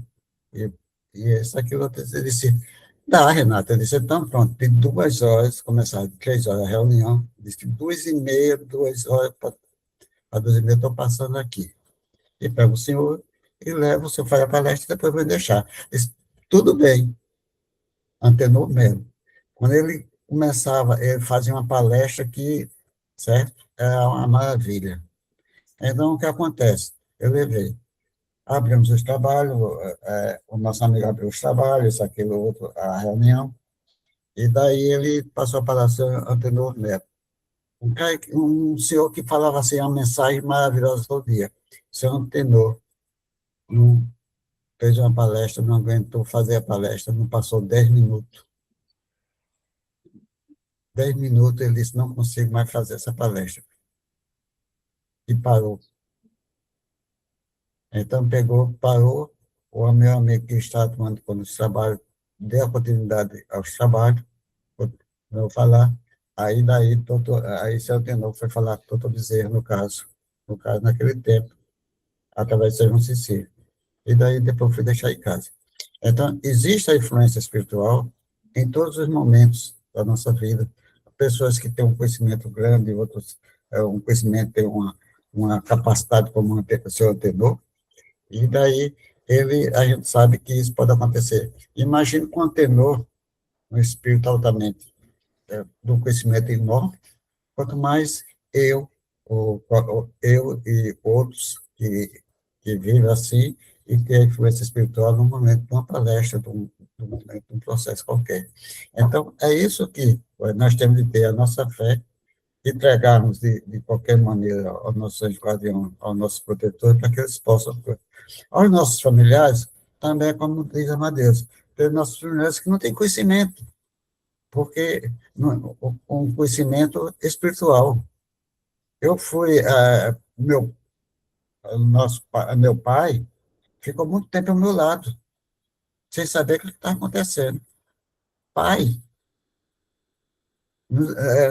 e isso, aquilo, ele disse, dá, Renata. Eu disse, então, pronto, tem 2 horas, começaram 3 horas a reunião, disse, 2h30, 2 horas, para 2h30 estou passando aqui. E pego o senhor e levo, o senhor faz a palestra e depois vai deixar. Disse, tudo bem. Antenor Melo. Quando ele começava, ele fazia uma palestra que, certo? Era uma maravilha. Então, o que acontece? Eu levei, abrimos os trabalhos, o nosso amigo abriu os trabalhos, aquilo outro, a reunião, e daí ele passou a palestra Antenor Melo. Um senhor que falava assim, uma mensagem maravilhosa todo dia. O senhor Antenor não fez uma palestra, não aguentou fazer a palestra, não passou 10 minutos. 10 minutos ele disse, não consigo mais fazer essa palestra. E parou. Então, parou, o meu amigo que estava tomando conta do trabalho, deu a continuidade aos trabalhos, vou falar, aí seu Tenor foi falar com o doutor Bezerra, no caso, naquele tempo, através de São Cecílio. E daí, depois, fui deixar em casa. Então, existe a influência espiritual em todos os momentos da nossa vida. Pessoas que têm um conhecimento grande, outros, um conhecimento, têm uma capacidade como o seu Tenor, e daí a gente sabe que isso pode acontecer. Imagine com um tenor, um espírito altamente, do conhecimento enorme, quanto mais eu e outros que vivem assim e que a influência espiritual no momento de uma palestra, de momento, de um processo qualquer. Então, é isso que nós temos de ter a nossa fé, entregarmos de qualquer maneira ao nosso anjo guardião, ao nosso protetor, para que eles possam. Aos nossos familiares, também, como diz Amadeus, tem nossos familiares que não têm conhecimento, porque um conhecimento espiritual. Eu fui, meu pai ficou muito tempo ao meu lado, sem saber o que está acontecendo. Pai,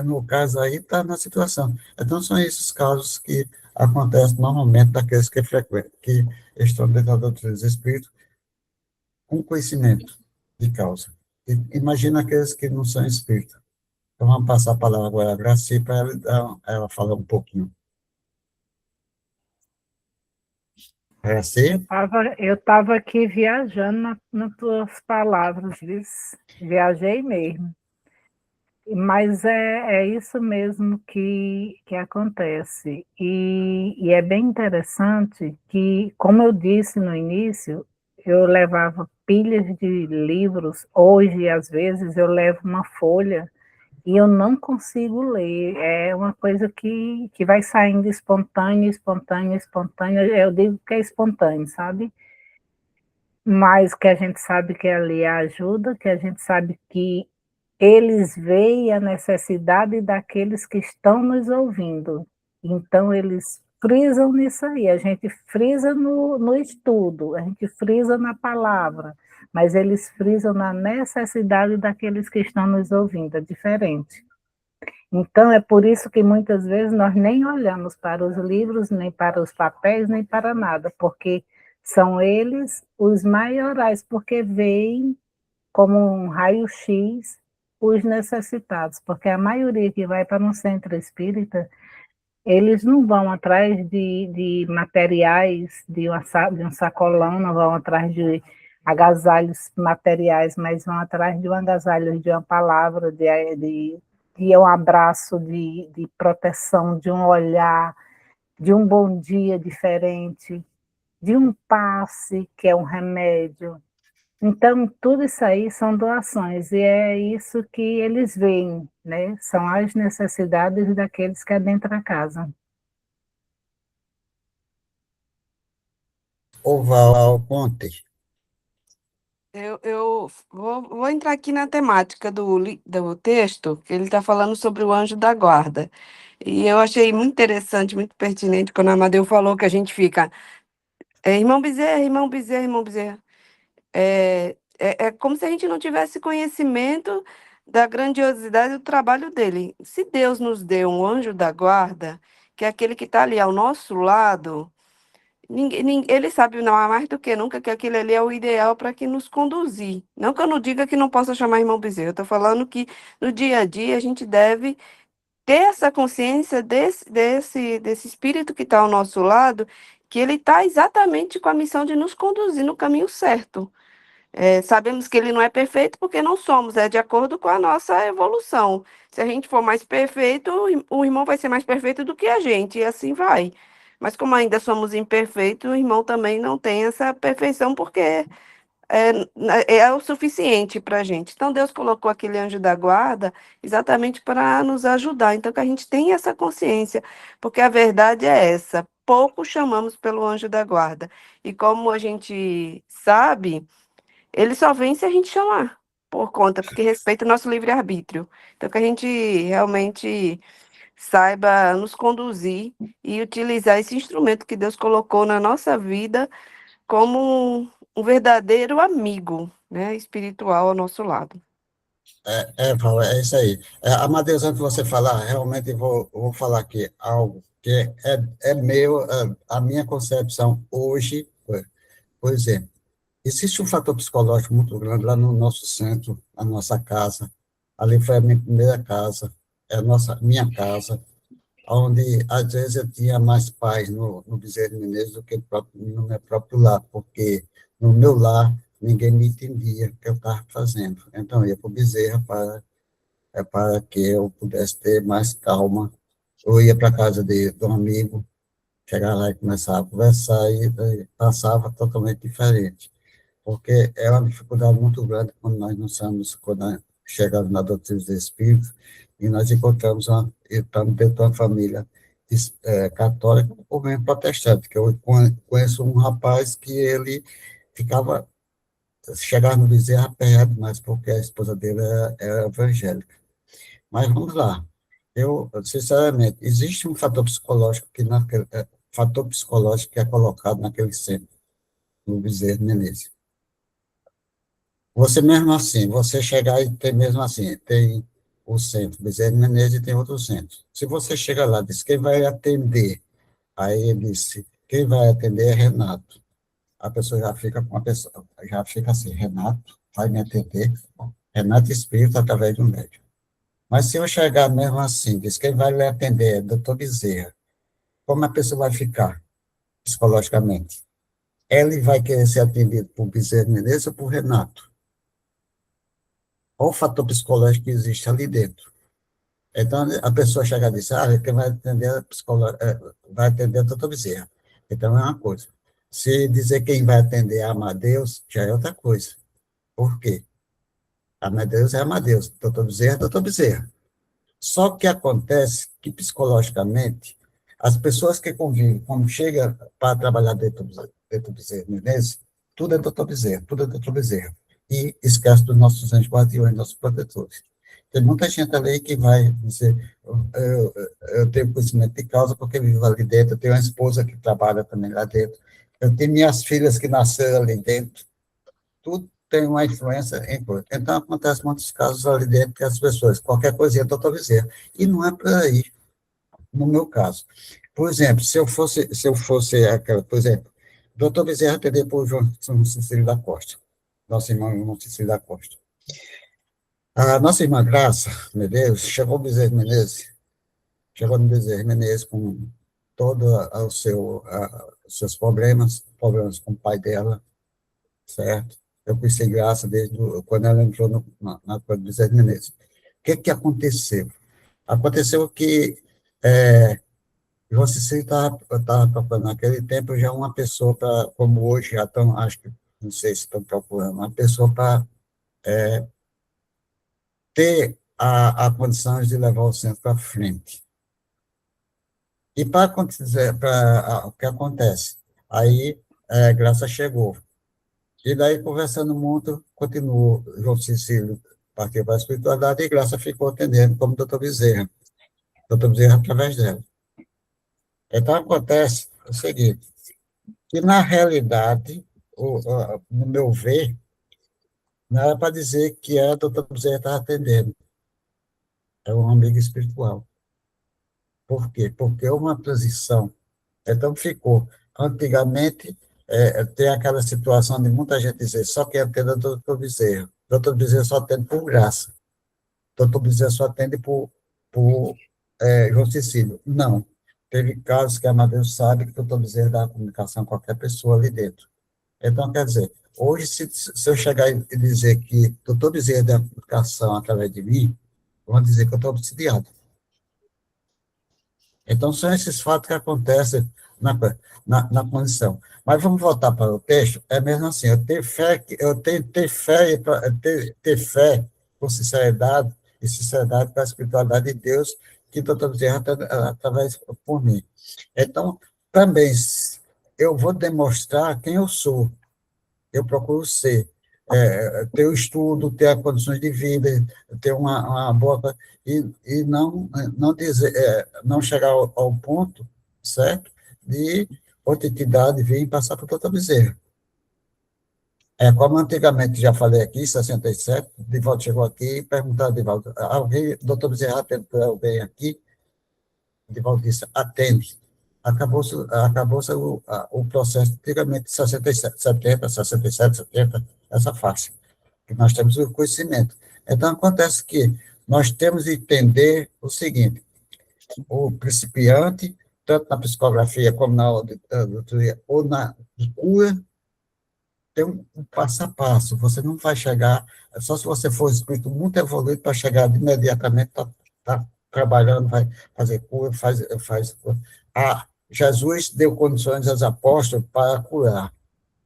no caso aí, está na situação. Então, são esses casos que acontecem normalmente daqueles que frequentam, que estão dentro da doutrina dos espíritos, com conhecimento de causa. Imagina aqueles que não são espíritas. Então, vamos passar a palavra agora a Graci para ela falar um pouquinho. Graci? Eu estava aqui viajando nas tuas palavras, viajei mesmo. Mas é isso mesmo que acontece. E é bem interessante que, como eu disse no início, eu levava pilhas de livros. Hoje, às vezes, eu levo uma folha e eu não consigo ler. É uma coisa que vai saindo espontânea, espontânea, espontânea. Eu digo que é espontâneo, sabe? Mas que a gente sabe que ali é ajuda, que a gente sabe que eles veem a necessidade daqueles que estão nos ouvindo. Então, eles frisam nisso aí. A gente frisa no estudo, a gente frisa na palavra, mas eles frisam na necessidade daqueles que estão nos ouvindo. É diferente. Então, é por isso que muitas vezes nós nem olhamos para os livros, nem para os papéis, nem para nada, porque são eles os maiorais, porque veem como um raio-x os necessitados, porque a maioria que vai para um centro espírita, eles não vão atrás de materiais, de um sacolão, não vão atrás de agasalhos materiais, mas vão atrás de um agasalho, de uma palavra, de um abraço, de proteção, de um olhar, de um bom dia diferente, de um passe, que é um remédio. Então, tudo isso aí são doações, e é isso que eles veem, né? São as necessidades daqueles que adentram a casa. Oval Ponte. Eu vou entrar aqui na temática do texto, que ele está falando sobre o anjo da guarda. E eu achei muito interessante, muito pertinente, quando a Amadeu falou que a gente fica, irmão Bezerra, irmão Bezerra, irmão Bezerra. É como se a gente não tivesse conhecimento da grandiosidade do trabalho dele. Se Deus nos deu um anjo da guarda, que é aquele que está ali ao nosso lado, ele sabe não há mais do que nunca que aquele ali é o ideal para que nos conduzir. Não que eu não diga que não possa chamar irmão Bezerra, eu estou falando que no dia a dia a gente deve ter essa consciência desse espírito que está ao nosso lado, que ele está exatamente com a missão de nos conduzir no caminho certo. Sabemos que ele não é perfeito porque não somos, é de acordo com a nossa evolução. Se a gente for mais perfeito, o irmão vai ser mais perfeito do que a gente, e assim vai. Mas como ainda somos imperfeitos, o irmão também não tem essa perfeição, porque é o suficiente para a gente. Então, Deus colocou aquele anjo da guarda exatamente para nos ajudar. Então, que a gente tenha essa consciência, porque a verdade é essa: pouco chamamos pelo anjo da guarda. E como a gente sabe, ele só vem se a gente chamar, por conta, porque respeita o nosso livre-arbítrio. Então, que a gente realmente saiba nos conduzir e utilizar esse instrumento que Deus colocou na nossa vida como um verdadeiro amigo, né, espiritual ao nosso lado. Paulo, é isso aí. Amadeus, antes de você falar, realmente vou falar aqui algo que é meu, a minha concepção hoje, por exemplo, existe um fator psicológico muito grande lá no nosso centro, a nossa casa, ali foi a minha primeira casa, é a minha casa, onde às vezes eu tinha mais paz no Bezerra de Menezes do que no meu próprio lar, porque no meu lar ninguém me entendia o que eu estava fazendo. Então, eu ia para o Bezerra para que eu pudesse ter mais calma. Eu ia para a casa de um amigo, chegava lá e começava a conversar, e daí passava totalmente diferente, porque é uma dificuldade muito grande quando nós não somos, quando chegamos na doutrina do Espírito, e nós encontramos estamos dentro de uma família católica ou mesmo protestante, que eu conheço um rapaz que ele ficava, chegava no Bezerra aperreado demais, porque a esposa dele era evangélica. Mas vamos lá. Eu, sinceramente, existe um fator psicológico fator psicológico que é colocado naquele centro, no Bezerra de Menezes. Você mesmo assim, você chegar e tem mesmo assim, tem o centro, Bezerra de Menezes e tem outro centro. Se você chega lá e diz, quem vai atender? Aí ele disse, quem vai atender é Renato. A pessoa já fica com a pessoa, já fica assim, Renato vai me atender? Renato Espírito através do médico. Mas se eu chegar mesmo assim, diz, quem vai lhe atender é doutor Bezerra, como a pessoa vai ficar psicologicamente? Ele vai querer ser atendido por Bezerra de Menezes ou por Renato? Qual o fator psicológico que existe ali dentro? Então, a pessoa chega e diz, quem vai atender vai atender o doutor Bezerra. Então, é uma coisa. Se dizer quem vai atender é Amadeus, já é outra coisa. Por quê? Amadeus é Amadeus, doutor Bezerra é doutor Bezerra. Só que acontece que, psicologicamente, as pessoas que convivem, quando chega para trabalhar dentro do Bezerra Menezes, tudo é doutor Bezerra, tudo é doutor Bezerra. E esquece dos nossos anjos guardiões, nossos protetores. Tem muita gente ali que vai dizer, eu tenho conhecimento de causa porque vivo ali dentro, eu tenho uma esposa que trabalha também lá dentro, eu tenho minhas filhas que nasceram ali dentro, tudo tem uma influência em coisa. Então, acontece muitos casos ali dentro que as pessoas, qualquer coisinha, doutor Bezerra. E não é por aí, no meu caso. Por exemplo, se eu fosse aquela, por exemplo, doutor Bezerra atender por João Cecílio da Costa, nosso irmão João Cecílio da Costa. A nossa irmã Graça Medeiros chegou no Bezerra Menezes com todos os seus problemas com o pai dela, certo? Eu conheci Graça desde quando ela entrou na coisa do Bezerra Menezes. O que aconteceu? Aconteceu que João Cecílio estava procurando, naquele tempo, já uma pessoa para, como hoje, já estão, acho que, não sei se estão procurando, uma pessoa para ter a condição de levar o centro para frente. E para acontecer, o que acontece? Aí, Graça chegou. E daí, conversando muito, continuou João Cecílio partiu para a espiritualidade e Graça ficou atendendo como doutor Bezerra. Doutor Bezerra através dela. Então, acontece o seguinte, que, na realidade, no meu ver, não era para dizer que a doutor Bezerra estava atendendo. É um amigo espiritual. Por quê? Porque é uma transição. Então, ficou. Antigamente, tem aquela situação de muita gente dizer só quem atende é o doutor Bezerra. Doutor Bezerra só atende por graça. Doutor Bezerra só atende por João Cecílio. Não. Teve casos que a Amadeus sabe que o doutor Bezerra dá comunicação com qualquer pessoa ali dentro. Então, quer dizer, hoje, se eu chegar e dizer que doutor Bezerra da aplicação através de mim, vão dizer que eu estou obsidiado. Então, são esses fatos que acontecem na condição. Mas vamos voltar para o texto. É mesmo assim, eu tenho que ter fé, ter fé com sinceridade, e sinceridade com a espiritualidade de Deus, que o doutor Bezerra através por mim. Então, também, eu vou demonstrar quem eu sou. Eu procuro ser. Ter o estudo, ter as condições de vida, ter uma boa. E não dizer, não chegar ao ponto, certo? De outra entidade vir e passar por toda a bezerra. Como antigamente, já falei aqui, em 67, Divaldo chegou aqui e perguntou, Divaldo, alguém, doutor Bezerra, perguntou alguém aqui, Divaldo disse, atende. Acabou-se o processo, antigamente, 67, 70, 67, 70, essa faixa, que nós temos o conhecimento. Então, acontece que nós temos de entender o seguinte, o principiante, tanto na psicografia como na auditoria, ou na cura, tem um passo a passo, você não vai chegar, só se você for espírito muito evoluído para chegar imediatamente, tá trabalhando, vai fazer cura, faz. Jesus deu condições aos apóstolos para curar.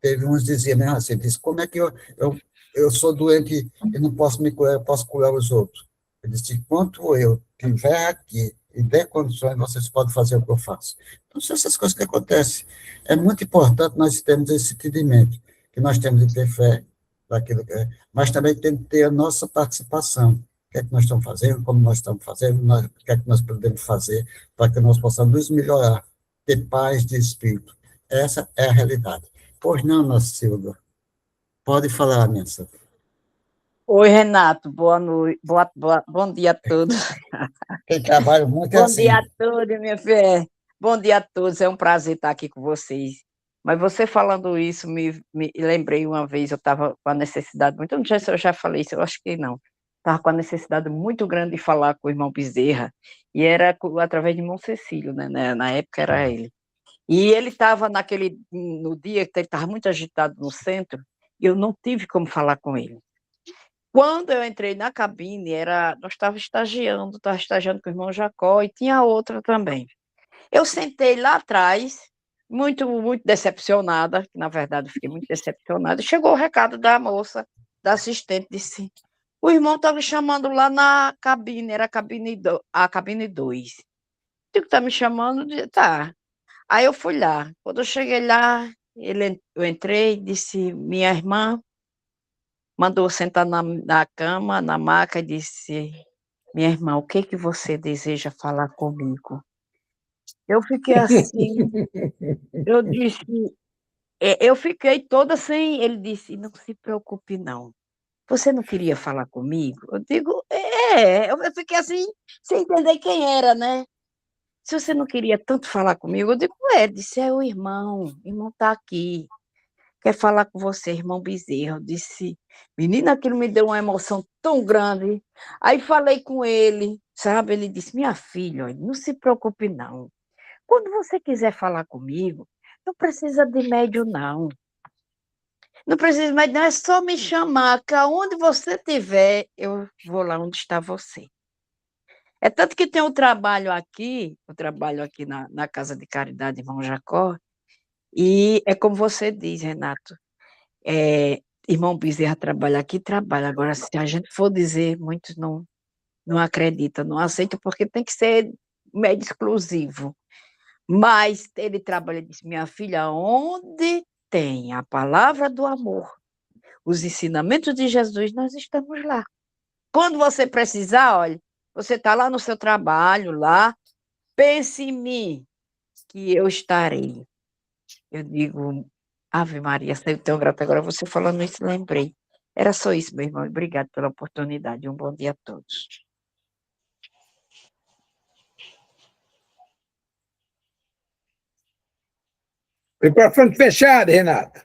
Teve uns que diziam mesmo assim, disse, como é que eu sou doente e não posso me curar, eu posso curar os outros? Ele disse, enquanto eu estiver aqui e der condições, vocês podem fazer o que eu faço. Então, são essas coisas que acontecem. É muito importante nós termos esse entendimento, que nós temos de ter fé daquilo que é, mas também tem que ter a nossa participação. O que é que nós estamos fazendo, como nós estamos fazendo, o que é que nós podemos fazer para que nós possamos nos melhorar, ter paz de espírito. Essa é a realidade. Pois não, nossa Silvia. Pode falar, minha senhora. Oi, Renato. Boa noite. Bom dia a todos. Quem trabalha muito é Bom assim. dia a todos, minha filha. Bom dia a todos. É um prazer estar aqui com vocês. Mas você falando isso, me lembrei uma vez, eu estava com a necessidade muito, não sei se eu já falei isso, eu acho que não. Estava com a necessidade muito grande de falar com o irmão Bezerra, e era através de irmão Cecílio, né? Na época era ele. E ele estava no dia que ele estava muito agitado no centro, e eu não tive como falar com ele. Quando eu entrei na cabine, nós estava estagiando com o irmão Jacó, e tinha outra também. Eu sentei lá atrás, muito, muito decepcionada, que na verdade eu fiquei muito decepcionada, chegou o recado da moça, da assistente, disse, o irmão estava me chamando lá na cabine, era a cabine 2. Digo, está me chamando? Tá. Aí eu fui lá. Quando eu cheguei lá, eu entrei, disse, minha irmã, mandou sentar na cama, na maca, e disse, minha irmã, o que você deseja falar comigo? Eu fiquei assim, eu disse, eu fiquei toda sem, ele disse, não se preocupe não, você não queria falar comigo? Eu digo, eu fiquei assim, sem entender quem era, né? Se você não queria tanto falar comigo, eu digo, disse, o irmão está aqui, quer falar com você, irmão Bezerra. Eu disse, menina, aquilo me deu uma emoção tão grande. Aí falei com ele, sabe? Ele disse, minha filha, não se preocupe não. Quando você quiser falar comigo, não precisa de médio, não. Não precisa de médio, não, é só me chamar, que aonde você estiver, eu vou lá onde está você. É tanto que tem um trabalho aqui na Casa de Caridade, irmão Jacó, e é como você diz, Renato, irmão Bezerra trabalha aqui, trabalha. Agora, se a gente for dizer, muitos não acreditam, não aceitam, porque tem que ser médio exclusivo. Mas ele trabalha, disse, minha filha, onde tem a palavra do amor, os ensinamentos de Jesus, nós estamos lá. Quando você precisar, olha, você está lá no seu trabalho, lá, pense em mim, que eu estarei. Eu digo, Ave Maria, eu tenho grata. Agora você falando isso, lembrei. Era só isso, meu irmão. Obrigado pela oportunidade. Um bom dia a todos. Microfone fechado, Renata.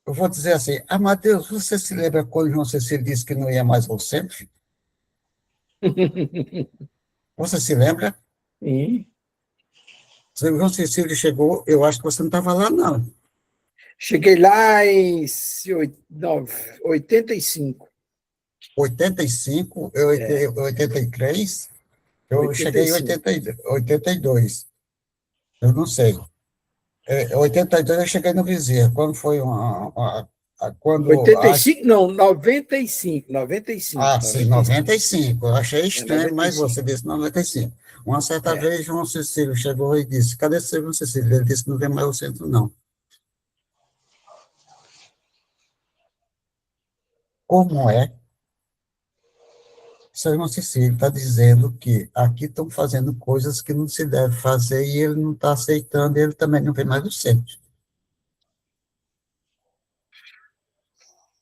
Eu vou dizer assim, Amadeus, você se lembra quando João Cecílio disse que não ia mais ao centro? Você se lembra? Sim. Seu João Cecílio chegou, eu acho que você não estava lá, não. Cheguei lá em 85. 85, 83, eu cheguei em 82. Eu não sei. 82 eu cheguei no Bezerra. Quando foi quando 85, não, 95. sim, 95. Eu achei estranho, mas 95. você disse 95. Uma certa É. vez, João Cecílio chegou e disse: cadê seu João Cecílio? Ele disse que não vem mais ao centro, não. Como é? Seu João Cecílio está dizendo que aqui estão fazendo coisas que não se deve fazer e ele não está aceitando, e ele também não vem mais ao centro.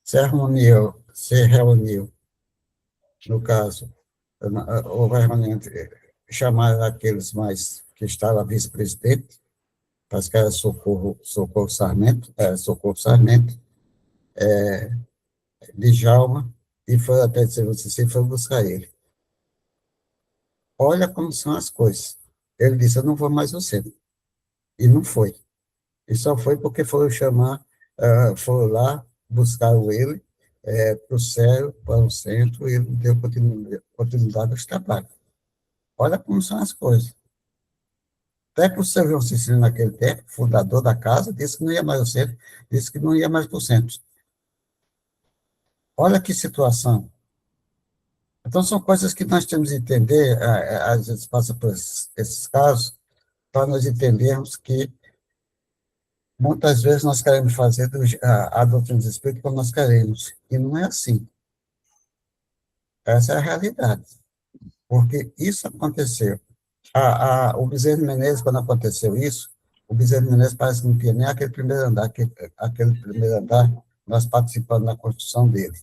Se reuniu, no caso, houve a reunião, chamaram aqueles mais que estavam vice-presidente, parece que era Socorro Sarmento, Djalma, e foi até dizer, você foi buscar ele. Olha como são as coisas. Ele disse, eu não vou mais ao centro. E não foi. E só foi porque foram lá, buscaram ele para o céu, para o centro, e ele deu continuidade aos trabalhos. Olha como são as coisas. Até que o seu João Cecílio, naquele tempo, fundador da casa, disse que não ia mais ao centro, disse que não ia mais para o centro. Olha que situação. Então, são coisas que nós temos que entender, às vezes passa por esses casos, para nós entendermos que muitas vezes nós queremos fazer a doutrina do Espírito como nós queremos, e não é assim. Essa é a realidade, porque isso aconteceu. O Bezerra de Menezes, quando aconteceu isso, o Bezerra de Menezes parece que não tinha nem aquele primeiro andar, aquele primeiro andar, nós participamos da construção dele,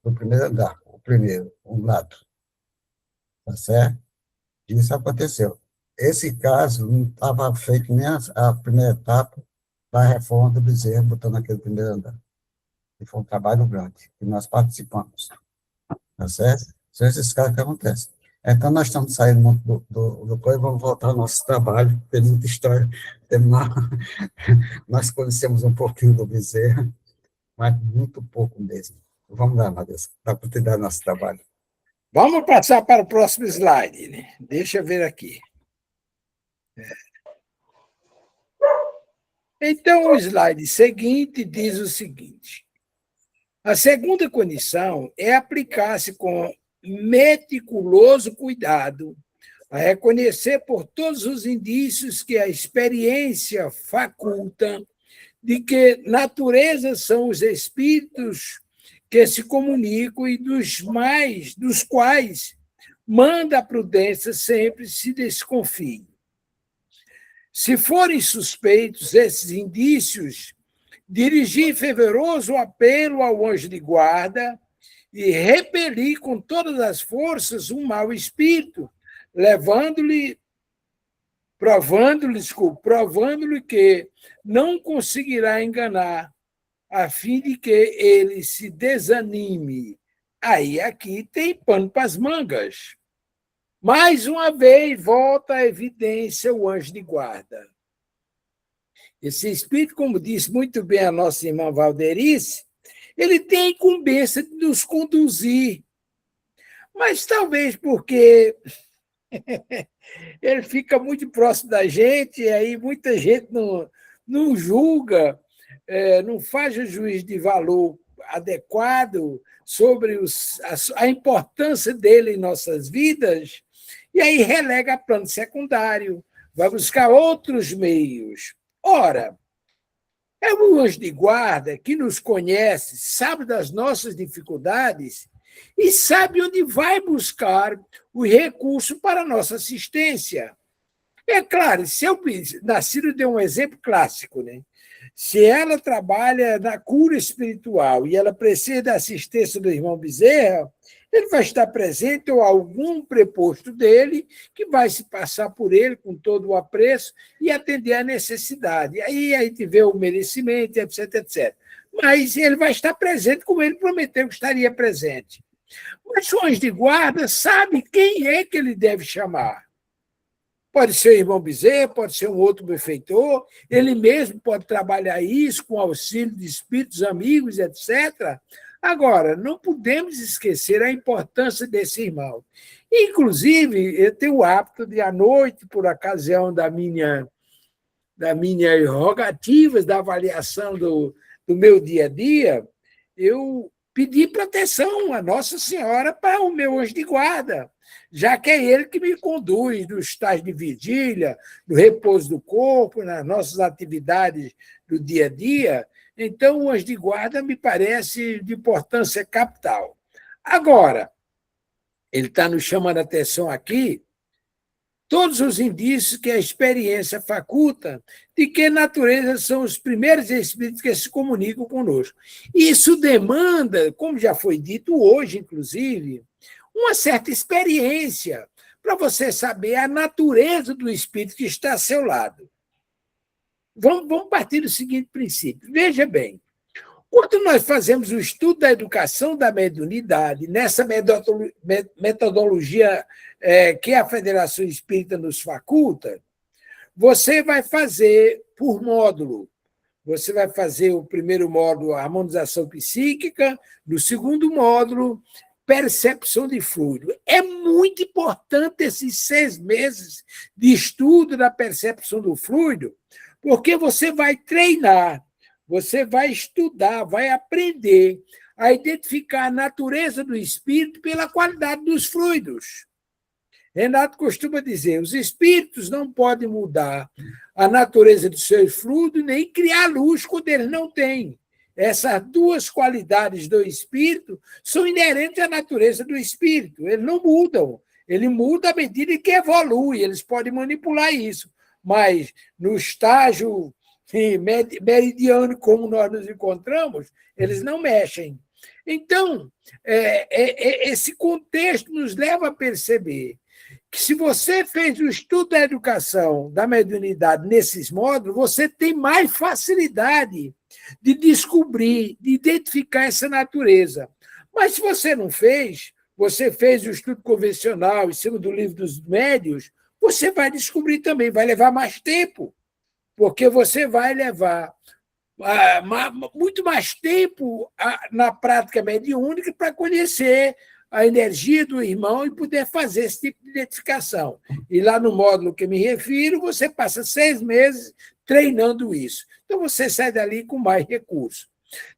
do primeiro andar, o primeiro, um lado, tá certo? Isso aconteceu. Esse caso não estava feito nem a primeira etapa da reforma do Bezerra, botando aquele primeiro andar. E foi um trabalho grande, que nós participamos. Tá certo? São esses casos que acontecem. Então, nós estamos saindo muito do coisa, vamos voltar ao nosso trabalho, tem muita história. Nós conhecemos um pouquinho do Bezerra, mas muito pouco mesmo. Vamos lá, Matheus, para continuar nosso trabalho. Vamos passar para o próximo slide, né? Deixa eu ver aqui. Então, o slide seguinte diz o seguinte: a segunda condição é aplicar-se com meticuloso cuidado a reconhecer por todos os indícios que a experiência faculta de que natureza são os espíritos que se comunicam e dos quais manda a prudência sempre se desconfie. Se forem suspeitos esses indícios, dirigir fervoroso apelo ao anjo de guarda e repelir com todas as forças um mau espírito, provando-lhe que não conseguirá enganar, a fim de que ele se desanime. Aí aqui tem pano para as mangas. Mais uma vez, volta à evidência o anjo de guarda. Esse espírito, como disse muito bem a nossa irmã Valderice, ele tem a incumbência de nos conduzir. Mas talvez porque ele fica muito próximo da gente, e aí muita gente não julga, não faz o juízo de valor adequado sobre a importância dele em nossas vidas, e aí relega a plano secundário, vai buscar outros meios. Ora, é o anjo de guarda que nos conhece, sabe das nossas dificuldades e sabe onde vai buscar o recurso para a nossa assistência. É claro, se eu Nacírio deu um exemplo clássico, né? Se ela trabalha na cura espiritual e ela precisa da assistência do irmão Bezerra, ele vai estar presente ou algum preposto dele que vai se passar por ele com todo o apreço e atender à necessidade. Aí a gente vê o merecimento, etc, etc. Mas ele vai estar presente como ele prometeu que estaria presente. Mas o anjo de guarda sabe quem é que ele deve chamar. Pode ser o irmão Bezerra, pode ser um outro benfeitor, ele mesmo pode trabalhar isso com auxílio de espíritos amigos, etc. Agora, não podemos esquecer a importância desse irmão. Inclusive, eu tenho o hábito de, à noite, por ocasião das minhas rogativas, da avaliação do meu dia a dia, eu pedi proteção a Nossa Senhora para o meu anjo de guarda, já que é ele que me conduz nos estágios de vigília, no repouso do corpo, nas nossas atividades do dia a dia. Então, o anjo de guarda me parece de importância capital. Agora, ele está nos chamando a atenção aqui, todos os indícios que a experiência faculta de que natureza são os primeiros espíritos que se comunicam conosco. Isso demanda, como já foi dito hoje, inclusive, uma certa experiência para você saber a natureza do espírito que está a seu lado. Vamos partir do seguinte princípio. Veja bem, quando nós fazemos o estudo da educação da mediunidade, nessa metodologia que a Federação Espírita nos faculta, você vai fazer por módulo. Você vai fazer o primeiro módulo, harmonização psíquica, no segundo módulo, percepção de fluido. É muito importante esses 6 meses de estudo da percepção do fluido, porque você vai treinar, você vai estudar, vai aprender a identificar a natureza do espírito pela qualidade dos fluidos. Renato costuma dizer, os espíritos não podem mudar a natureza dos seus fluidos nem criar luz quando eles não têm. Essas 2 qualidades do espírito são inerentes à natureza do espírito. Eles não mudam. Ele muda à medida que evolui. Eles podem manipular isso. Mas no estágio meridiano, como nós nos encontramos, eles não mexem. Então, esse contexto nos leva a perceber que, se você fez o estudo da educação da mediunidade nesses módulos, você tem mais facilidade de descobrir, de identificar essa natureza. Mas, se você não fez, você fez o estudo convencional em cima do livro dos médiuns, você vai descobrir também, vai levar mais tempo, porque você vai levar muito mais tempo na prática mediúnica para conhecer a energia do irmão e poder fazer esse tipo de identificação. E lá no módulo que me refiro, você passa 6 meses treinando isso. Então, você sai dali com mais recursos.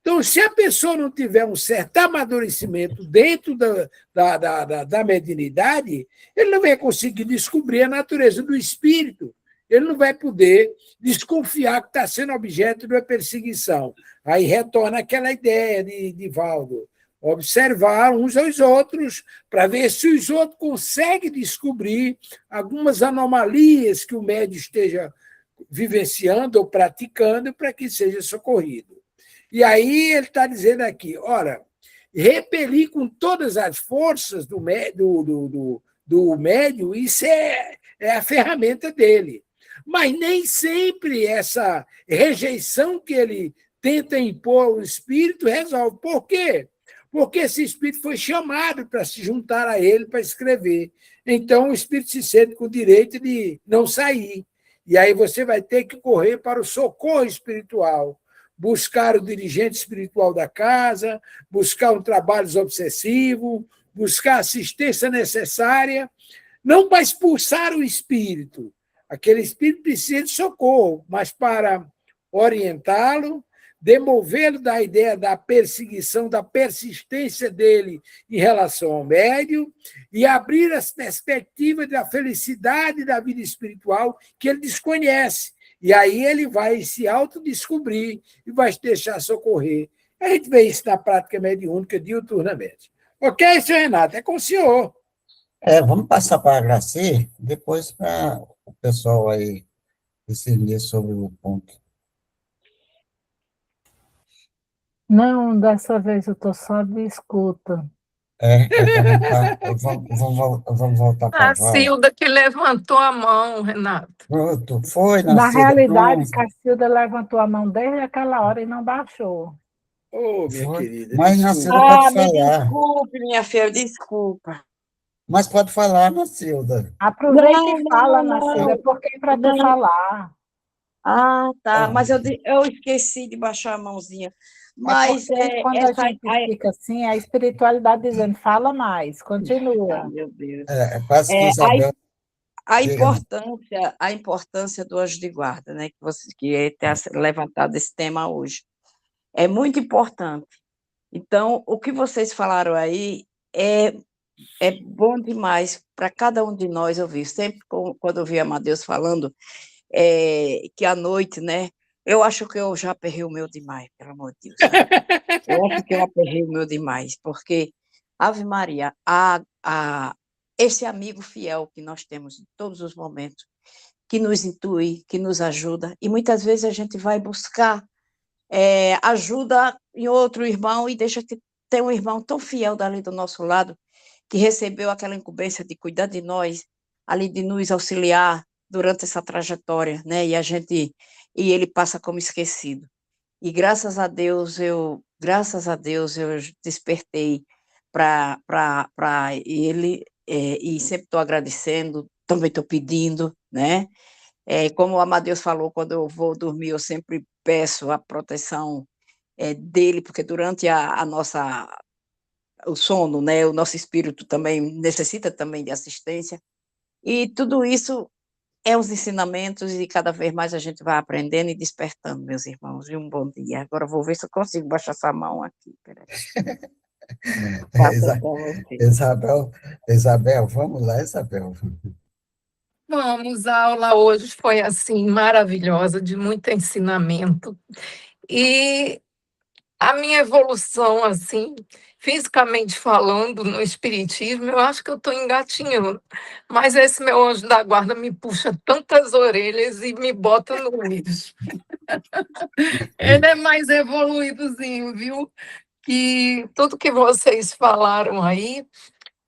Então, se a pessoa não tiver um certo amadurecimento dentro da mediunidade, ele não vai conseguir descobrir a natureza do espírito. Ele não vai poder desconfiar que está sendo objeto de uma perseguição. Aí retorna aquela ideia de Valdo, observar uns aos outros para ver se os outros conseguem descobrir algumas anomalias que o médium esteja vivenciando ou praticando para que seja socorrido. E aí ele está dizendo aqui, ora, repelir com todas as forças do médium, isso é a ferramenta dele. Mas nem sempre essa rejeição que ele tenta impor ao espírito resolve. Por quê? Porque esse espírito foi chamado para se juntar a ele para escrever. Então, o espírito se sente com o direito de não sair. E aí você vai ter que correr para o socorro espiritual, buscar o dirigente espiritual da casa, buscar um trabalho obsessivo, buscar a assistência necessária, não para expulsar o espírito. Aquele espírito precisa de socorro, mas para orientá-lo, demovê-lo da ideia da perseguição, da persistência dele em relação ao médium e abrir as perspectivas da felicidade da vida espiritual que ele desconhece. E aí ele vai se autodescobrir e vai se deixar socorrer. A gente vê isso na prática mediúnica diuturnamente. Ok, senhor Renato? É com o senhor. Vamos passar para a Graci, depois para o pessoal aí decidir sobre o ponto. Não, dessa vez eu estou só de escuta. Vamos voltar para A Cilda que levantou a mão, Renato. Pronto, foi, Na Narcisa, realidade, pronto. Cacilda levantou a mão desde aquela hora e não baixou. Ô, minha Foi. querida, Mas desculpa. Narcisa pode Me falar. desculpe, minha filha, desculpa. Mas pode falar, Nacilda. Aproveita Não, e fala, não, Narcisa, é não, porque é para tu não. falar. Ah, tá. Ah, Mas eu esqueci de baixar a mãozinha. É Mas porque quando a essa. gente fica assim, a espiritualidade dizendo, fala mais, Ah, continua. meu Deus. quase que É, Isabel, diga, a importância do anjo de guarda, né? Que tem levantado esse tema hoje. É muito importante. Então, o que vocês falaram aí é bom demais para cada um de nós ouvir. Sempre quando eu vi Amadeus falando que à noite, né? Eu acho que eu já aperrei o meu demais, pelo amor de Deus, sabe? Eu acho que eu aperrei o meu demais, porque, Ave Maria, esse amigo fiel que nós temos em todos os momentos, que nos intui, que nos ajuda, e muitas vezes a gente vai buscar ajuda em outro irmão e deixa que tem um irmão tão fiel dali do nosso lado, que recebeu aquela incumbência de cuidar de nós, ali de nos auxiliar durante essa trajetória, né? E ele passa como esquecido. E graças a Deus eu despertei para ele, e sempre estou agradecendo, também estou pedindo, né? Como o Amadeus falou, quando eu vou dormir, eu sempre peço a proteção dele, porque durante o sono, né, o nosso espírito também necessita também de assistência. E tudo isso é os ensinamentos e cada vez mais a gente vai aprendendo e despertando, meus irmãos. E um bom dia. Agora eu vou ver se eu consigo baixar essa mão aqui. Peraí. Passo Isa- para você. Isabel, vamos lá, Isabel. Vamos, a aula hoje foi assim maravilhosa, de muito ensinamento. E a minha evolução, assim, fisicamente falando, no espiritismo, eu acho que eu estou engatinhando. Mas esse meu anjo da guarda me puxa tantas orelhas e me bota no eixo. Ele é mais evoluídozinho, viu? Que tudo que vocês falaram aí,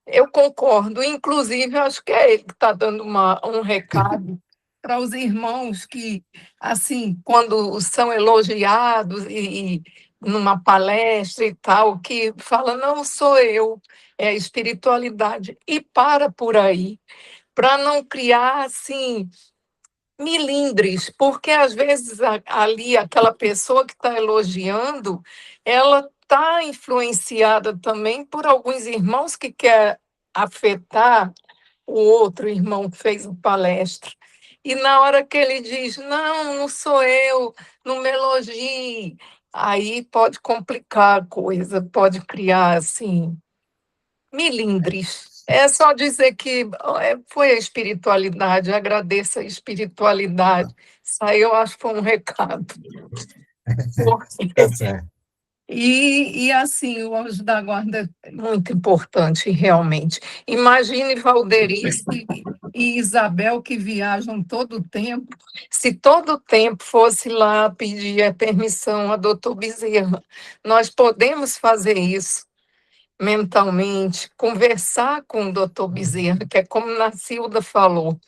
eu concordo. Inclusive, eu acho que é ele que está dando um recado para os irmãos que, assim, quando são elogiados e numa palestra e tal, que fala, não sou eu, é a espiritualidade. E para por aí, para não criar, assim, milindres, porque às vezes ali aquela pessoa que está elogiando, ela está influenciada também por alguns irmãos que quer afetar o outro irmão que fez a palestra. E na hora que ele diz, não, não sou eu, não me elogie, aí pode complicar a coisa, pode criar, assim, milindres. É só dizer que foi a espiritualidade, agradeço a espiritualidade. Isso aí eu acho que foi um recado. Tá certo. E assim, o anjo da guarda é muito importante, realmente. Imagine Valderice e Isabel, que viajam todo o tempo. Se todo o tempo fosse lá pedir a permissão a doutor Bezerra, nós podemos fazer isso mentalmente, conversar com o doutor Bezerra, que é como Nacilda falou,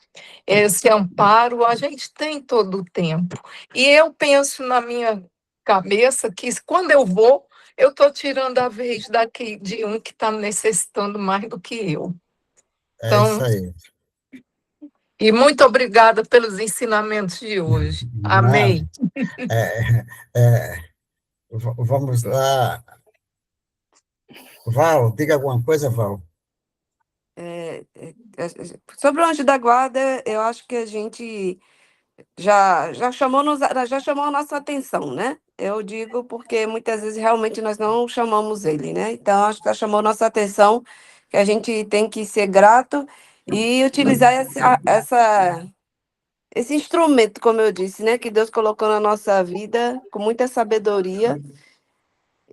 esse amparo a gente tem todo o tempo. E eu penso na minha cabeça que quando eu vou, eu estou tirando a vez daqui de um que está necessitando mais do que eu. É isso Então, aí. e muito obrigada pelos ensinamentos de hoje. Nada. Amém. É, é, vamos lá. Val, diga alguma coisa, Val. Sobre o anjo da guarda, eu acho que a gente já chamou a nossa atenção, né? Eu digo porque muitas vezes realmente nós não chamamos ele, né? Então, acho que já chamou nossa atenção que a gente tem que ser grato e utilizar esse instrumento, como eu disse, né? Que Deus colocou na nossa vida com muita sabedoria.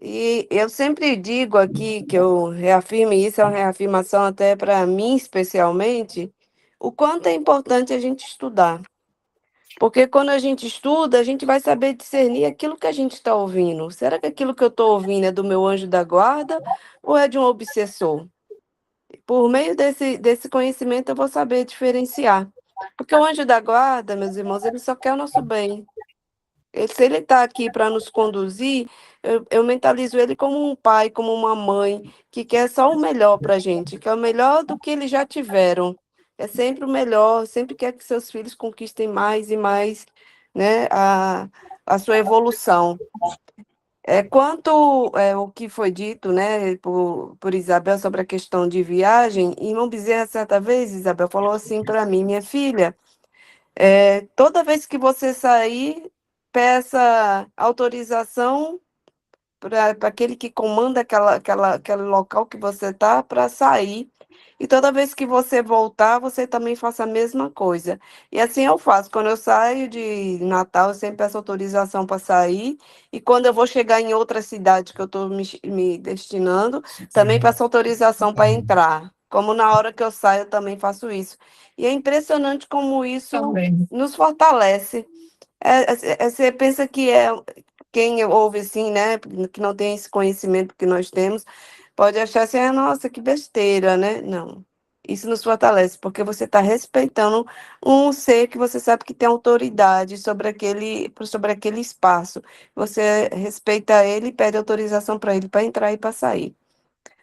E eu sempre digo aqui que eu reafirmo, e isso é uma reafirmação até para mim especialmente, o quanto é importante a gente estudar. Porque quando a gente estuda, a gente vai saber discernir aquilo que a gente está ouvindo. Será que aquilo que eu estou ouvindo é do meu anjo da guarda ou é de um obsessor? Por meio desse conhecimento, eu vou saber diferenciar. Porque o anjo da guarda, meus irmãos, ele só quer o nosso bem. Se ele está aqui para nos conduzir, eu mentalizo ele como um pai, como uma mãe, que quer só o melhor para a gente, que é o melhor do que eles já tiveram. É sempre o melhor, sempre quer que seus filhos conquistem mais e mais, né, a sua evolução. Quanto o que foi dito, né, por Isabel sobre a questão de viagem, irmão Bezerra, certa vez, Isabel, falou assim para mim, minha filha, toda vez que você sair, peça autorização para aquele que comanda aquele local que você está para sair. E toda vez que você voltar, você também faça a mesma coisa. E assim eu faço. Quando eu saio de Natal, eu sempre peço autorização para sair. E quando eu vou chegar em outra cidade que eu estou me destinando, também peço autorização para entrar. Como na hora que eu saio, eu também faço isso. E é impressionante como isso Também. nos fortalece. Você pensa que quem ouve assim, né, que não tem esse conhecimento que nós temos, pode achar assim, nossa, que besteira, né? Não. Isso nos fortalece, porque você está respeitando um ser que você sabe que tem autoridade sobre aquele espaço. Você respeita ele e pede autorização para ele para entrar e para sair.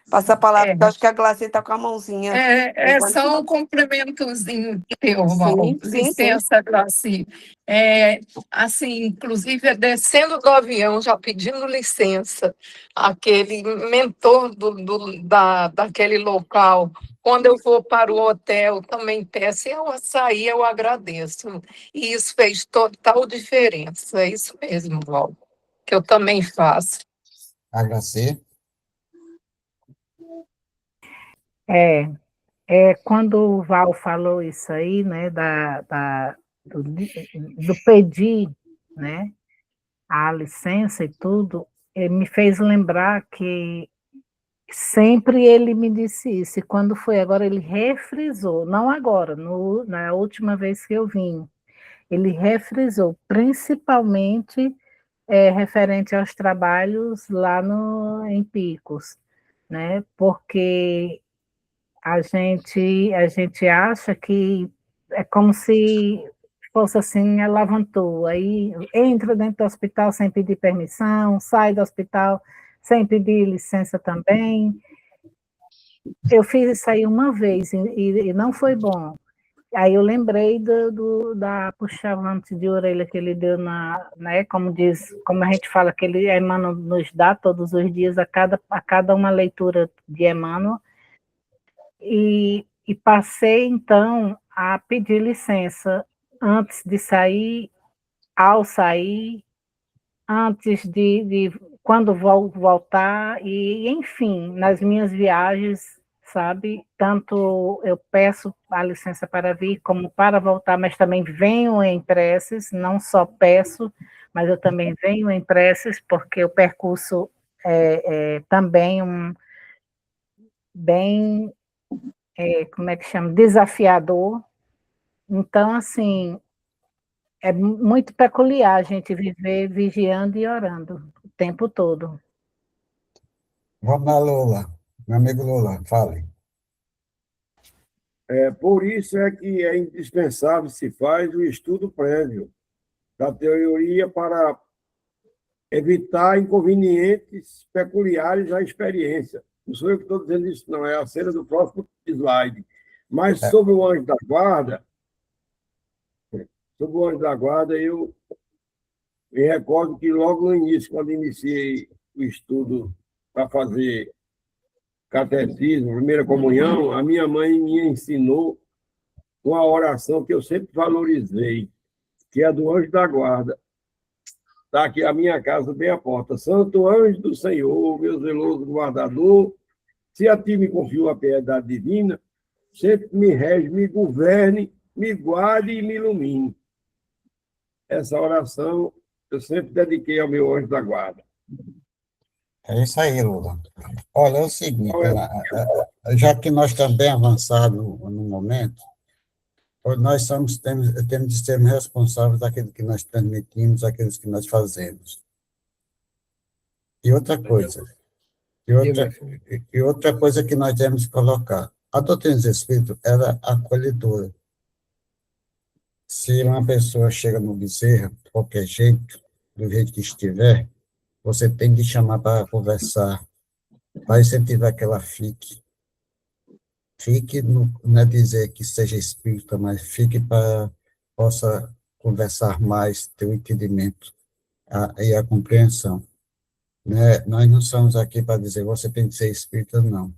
Passa a palavra, porque eu acho que a Glaci está com a mãozinha. Só um complementozinho teu, Val. Sim, sim, sim. Licença, Glaci. Assim, inclusive, descendo do avião, já pedindo licença, aquele mentor daquele local, quando eu vou para o hotel, também peço, e ao sair eu agradeço. E isso fez total diferença. É isso mesmo, Val, que eu também faço. HC, Quando o Val falou isso aí, né, do pedir, né, a licença e tudo, me fez lembrar que sempre ele me disse isso, e quando foi agora, ele refrisou, não agora, na última vez que eu vim, ele refrisou, principalmente referente aos trabalhos lá em Picos, né, porque a gente acha que é como se fosse assim, ela levantou, aí entra dentro do hospital sem pedir permissão, sai do hospital sem pedir licença também. Eu fiz isso aí uma vez e não foi bom. Aí eu lembrei da puxavante de orelha que ele deu né, como a gente fala, que ele Emmanuel nos dá todos os dias, a cada uma leitura de Emmanuel, e passei, então, a pedir licença antes de sair, ao sair, antes de quando voltar, e, enfim, nas minhas viagens, sabe? Tanto eu peço a licença para vir, como para voltar, mas também venho em preces, não só peço, mas eu também venho em preces, porque o percurso é também bem, como é que chama? Desafiador. Então, assim, é muito peculiar a gente viver vigiando e orando o tempo todo. vamos lá, Lula. Meu amigo Lula, fale. Por isso é que é indispensável se faz o estudo prévio da teoria para evitar inconvenientes peculiares à experiência. Não sou eu que estou dizendo isso, não, é a cena do próximo slide. Mas sobre o anjo da guarda, eu me recordo que logo no início, quando iniciei o estudo para fazer catecismo, primeira comunhão, a minha mãe me ensinou uma oração que eu sempre valorizei, que é a do anjo da guarda. Está aqui a minha casa, bem à porta. Santo anjo do Senhor, meu zeloso guardador, se a ti me confio a piedade divina, sempre me rege, me governe, me guarde e me ilumine. Essa oração eu sempre dediquei ao meu anjo da guarda. É isso aí, Lula. Olha, é o seguinte, já que nós estamos bem avançados no momento, nós temos de ser responsáveis daquilo que nós transmitimos, daqueles que nós fazemos. E outra coisa, que nós temos que colocar, a doutrina do Espírito era acolhedora. Se uma pessoa chega no Bezerra, de qualquer jeito, do jeito que estiver, você tem que chamar para conversar, para incentivar que ela fique. Fique, não é dizer que seja espírita, mas fique para possa conversar mais, ter o entendimento e a compreensão. Né? Nós não estamos aqui para dizer você tem que ser espírita, não.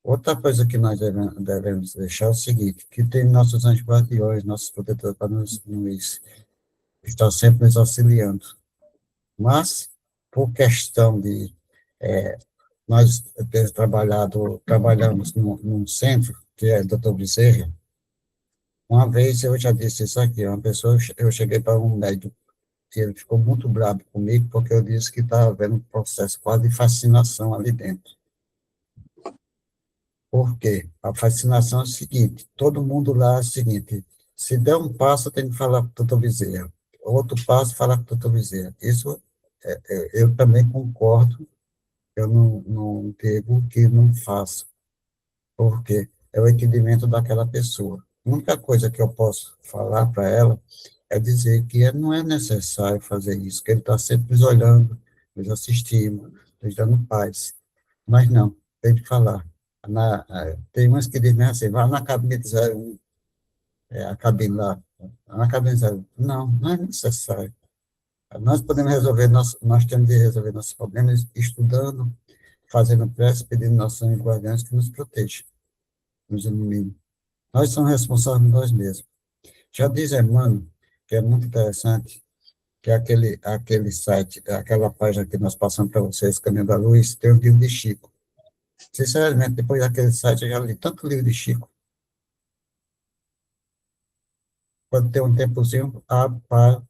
Outra coisa que nós devemos deixar é o seguinte, que tem nossos anjos guardiões, nossos protetores para nos estar sempre nos auxiliando. Mas, por questão de nós trabalhamos num centro, que é Dr. Bezerra. Uma vez eu já disse isso aqui, uma pessoa, eu cheguei para um médico, e ele ficou muito bravo comigo, porque eu disse que estava havendo um processo quase de fascinação ali dentro. Por quê? A fascinação é o seguinte, todo mundo lá é o seguinte, se der um passo, tem que falar com o Dr. Bezerra, outro passo, falar com o Dr. Bezerra. Isso, eu também concordo, eu não digo que não faço, porque é o entendimento daquela pessoa. A única coisa que eu posso falar para ela é dizer que não é necessário fazer isso, que ele está sempre nos olhando, nos assistindo, nos dando paz. Mas não, tem que falar. Tem umas que dizem assim, vá na cabine 01, a cabine lá, na cabine 01. Não é necessário. Nós podemos resolver, nós temos de resolver nossos problemas estudando, fazendo prece, pedindo nossos anjos guardiães que nos protejam, nos iluminem. Nós somos responsáveis por nós mesmos. Já diz Emmanuel, que é muito interessante, que é aquele site, aquela página que nós passamos para vocês, Caminho da Luz, tem um livro de Chico. Sinceramente, depois daquele site, eu já li tanto livro de Chico. Quando tem um tempozinho, para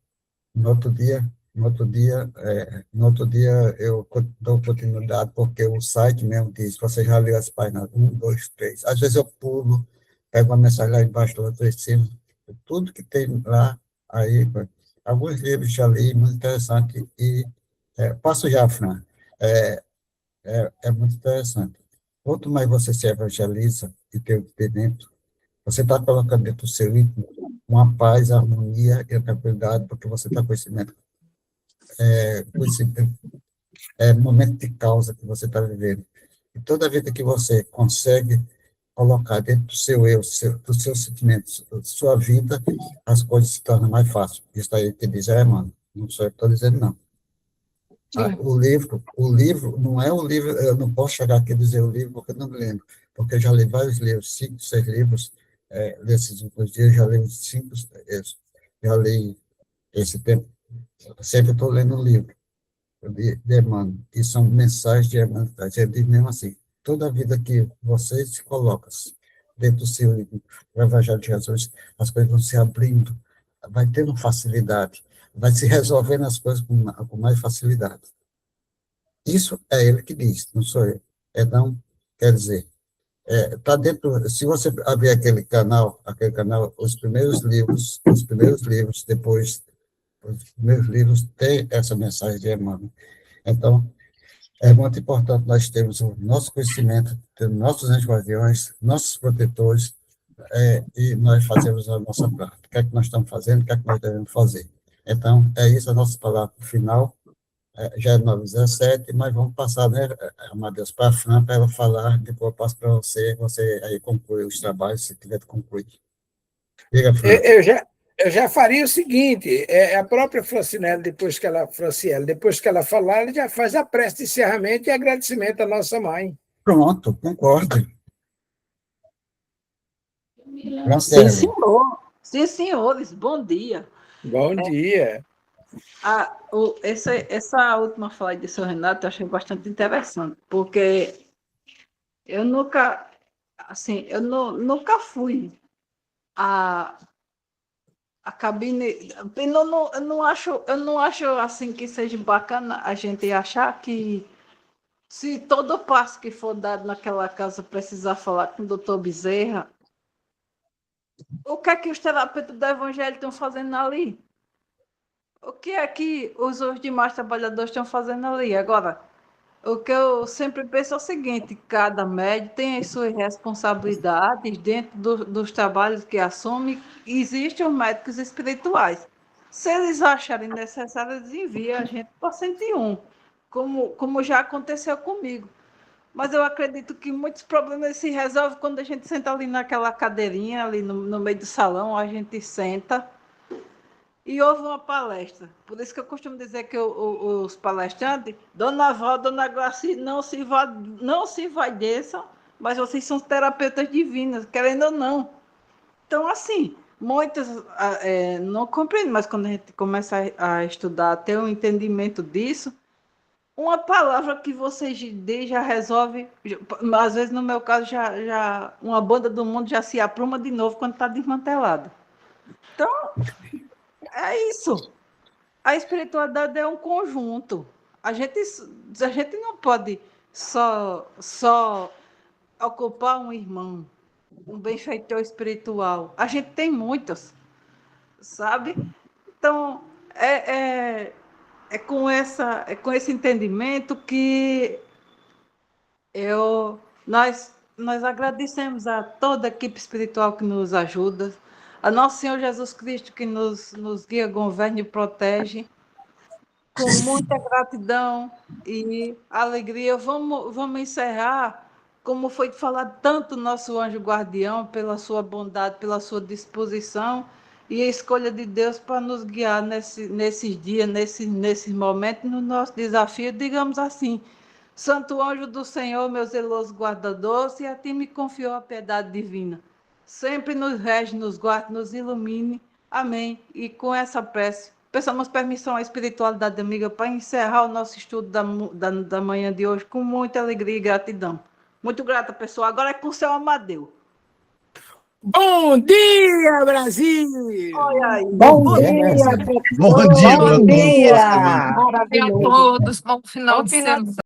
no outro dia eu dou continuidade, porque o site mesmo diz, você já leu as páginas 1, 2, 3. Às vezes eu pulo, pego uma mensagem lá embaixo, outra em cima, tudo que tem lá, aí, alguns livros já li, muito interessante, e passo já, Fran, é muito interessante. Quanto mais você se evangeliza e tem o entendimento, você está colocando dentro do seu íntimo uma paz, harmonia e a tranquilidade, porque você está com conhecimento, momento de causa que você está vivendo. E toda vez que você consegue colocar dentro do seu eu, dos seus sentimentos, da sua vida, as coisas se tornam mais fáceis. Isso aí que diz, mano, não sou eu que estou dizendo, não. O livro não é o livro, eu não posso chegar aqui e dizer o livro, porque eu não me lembro, porque eu já li vários livros, 5, 6 livros, nesses últimos dias, já li 5, já li esse tempo, sempre estou lendo um livro de Emmanuel, e são mensagens de Emmanuel, ele diz mesmo assim, toda a vida que você se coloca dentro do seu livro, o Evangelho de Jesus, as coisas vão se abrindo, vai tendo facilidade, vai se resolvendo as coisas com mais facilidade. Isso é ele que diz, não sou eu. Então, quer dizer, tá dentro, se você abrir aquele canal, os primeiros livros, depois, os primeiros livros têm essa mensagem de Emmanuel. Então, é muito importante nós termos o nosso conhecimento, termos nossos anjos guardiões, nossos protetores, e nós fazemos a nossa prática. O que é que nós estamos fazendo, o que é que nós devemos fazer. Então, é isso a nossa palavra final. Já é 9h17, mas vamos passar, né, Amadeus, para a Fran, para ela falar, depois eu passo para você aí conclui os trabalhos, se tiver que concluir. Diga, Fran. Eu já faria o seguinte, a própria Franciele, depois que ela falar, ela já faz a prece de encerramento e agradecimento à nossa mãe. Pronto, concordo. Sim, senhor. Sim, senhores, bom dia. Bom dia. Essa última fala de seu Renato eu achei bastante interessante, porque eu nunca fui a cabine. Eu não acho assim que seja bacana a gente achar que se todo passo que for dado naquela casa precisar falar com o doutor Bezerra, o que é que os terapeutas do Evangelho estão fazendo ali? O que é que os demais trabalhadores estão fazendo ali? Agora, o que eu sempre penso é o seguinte, cada médico tem as suas responsabilidades dentro dos trabalhos que assume. Existem os médicos espirituais. Se eles acharem necessário, eles enviam a gente para 101, como já aconteceu comigo. Mas eu acredito que muitos problemas se resolvem quando a gente senta ali naquela cadeirinha, ali no meio do salão, a gente senta e ouve uma palestra. Por isso que eu costumo dizer que os palestrantes, Dona Val, Dona Graci, não se vaideçam, mas vocês são terapeutas divinas, querendo ou não. Então, assim, muitas não compreendem, mas quando a gente começa a estudar, a ter um entendimento disso, uma palavra que vocês dêem já resolve, às vezes, no meu caso, já uma banda do mundo já se apruma de novo quando está desmantelada. Então, é isso. A espiritualidade é um conjunto. A gente não pode só ocupar um irmão, um benfeitor espiritual. A gente tem muitos, sabe? Então, é com esse entendimento que nós agradecemos a toda a equipe espiritual que nos ajuda, a Nosso Senhor Jesus Cristo que nos guia, governa e protege, com muita gratidão e alegria. Vamos encerrar, como foi falado tanto nosso anjo guardião, pela sua bondade, pela sua disposição e a escolha de Deus para nos guiar nesses dias, nesses momentos, no nosso desafio, digamos assim. Santo anjo do Senhor, meu zeloso guardador, se a ti me confiou a piedade divina, sempre nos rege, nos guarde, nos ilumine. Amém. E com essa prece, peçamos permissão à espiritualidade amiga para encerrar o nosso estudo da manhã de hoje com muita alegria e gratidão. Muito grata, pessoal. Agora é com o seu Amadeu. Bom dia, Brasil! Olha aí. Bom dia, Brasil. professor. Bom dia, Bom para dia. todos. Bom dia a todos, bom final Bom de final de semana.